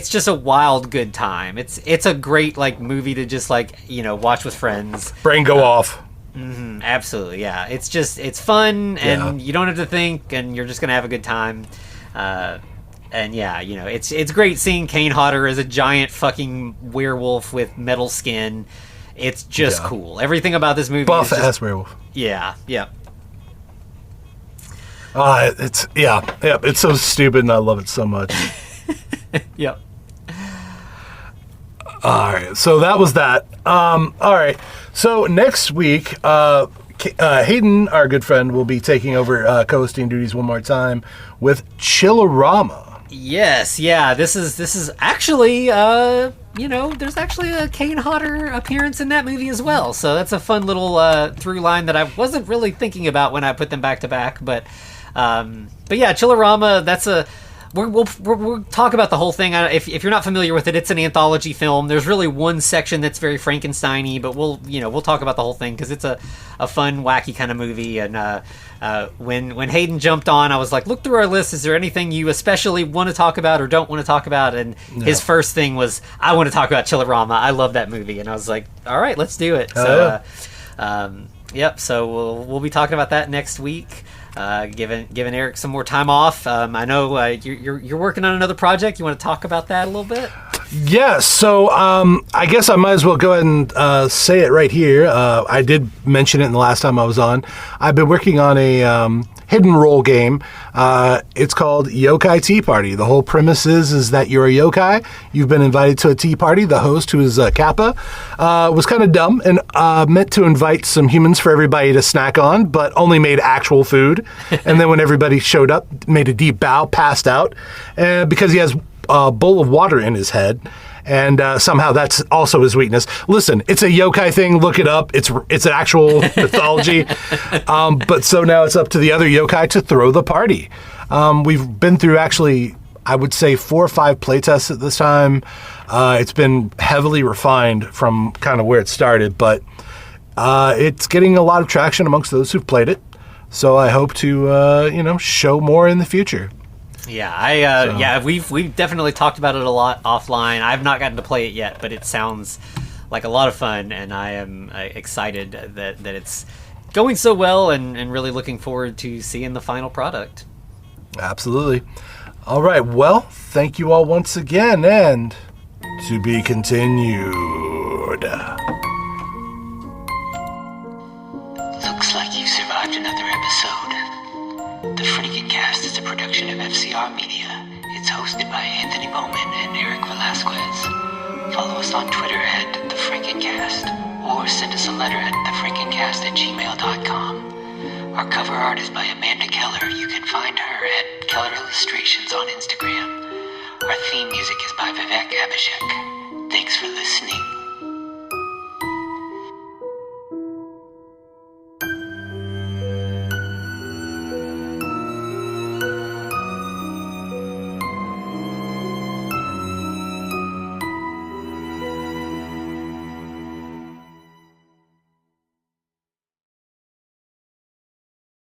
just a wild good time. It's a great movie to just watch with friends. Brain go off. Mm-hmm, absolutely, yeah. It's fun, and you don't have to think, and you're just gonna have a good time. And it's great seeing Kane Hodder as a giant fucking werewolf with metal skin. It's just cool. Everything about this movie buff is ass werewolf. Yeah. It's so stupid, and I love it so much. Yep. All right, so that was that. All right, so next week, Hayden, our good friend, will be taking over co-hosting duties one more time with Chillerama. Yes, yeah. This is actually, there's actually a Kane Hodder appearance in that movie as well. So that's a fun little through line that I wasn't really thinking about when I put them back to back. But yeah, Chillerama. That's a. We'll talk about the whole thing. If you're not familiar with it, it's an anthology film. There's really one section that's very Frankenstein-y, but we'll talk about the whole thing because it's a fun, wacky kind of movie. And when Hayden jumped on, I was like, look through our list. Is there anything you especially want to talk about or don't want to talk about? And his first thing was, I want to talk about Chillerama. I love that movie. And I was like, all right, let's do it. So we'll be talking about that next week. Giving Eric some more time off. I know you're working on another project. You want to talk about that a little bit? Yes. So I guess I might as well go ahead and say it right here. I did mention it in the last time I was on. I've been working on a hidden role game. It's called Yokai Tea Party. The whole premise is that you're a yokai. You've been invited to a tea party. The host, who is Kappa, was kind of dumb and meant to invite some humans for everybody to snack on, but only made actual food. And then when everybody showed up, made a deep bow, passed out, because he has a bowl of water in his head. And somehow that's also his weakness. Listen, it's a yokai thing. Look it up. It's an actual mythology. But so now it's up to the other yokai to throw the party. We've been through actually, I would say 4 or 5 playtests at this time. It's been heavily refined from kind of where it started, but it's getting a lot of traction amongst those who've played it. So I hope to show more in the future. Yeah, we've definitely talked about it a lot offline. I've not gotten to play it yet, but it sounds like a lot of fun, and I am excited that it's going so well, and really looking forward to seeing the final product. Absolutely. All right, well, thank you all once again, and to be continued. Looks like you survived another episode. The Frankencast is a production of FCR Media. It's hosted by Anthony Bowman and Eric Velasquez. Follow us on Twitter at The Frankencast, or send us a letter at thefrankencast@gmail.com. Our cover art is by Amanda Keller. You can find her at Keller Illustrations on Instagram. Our theme music is by Vivek Abhishek. Thanks for listening.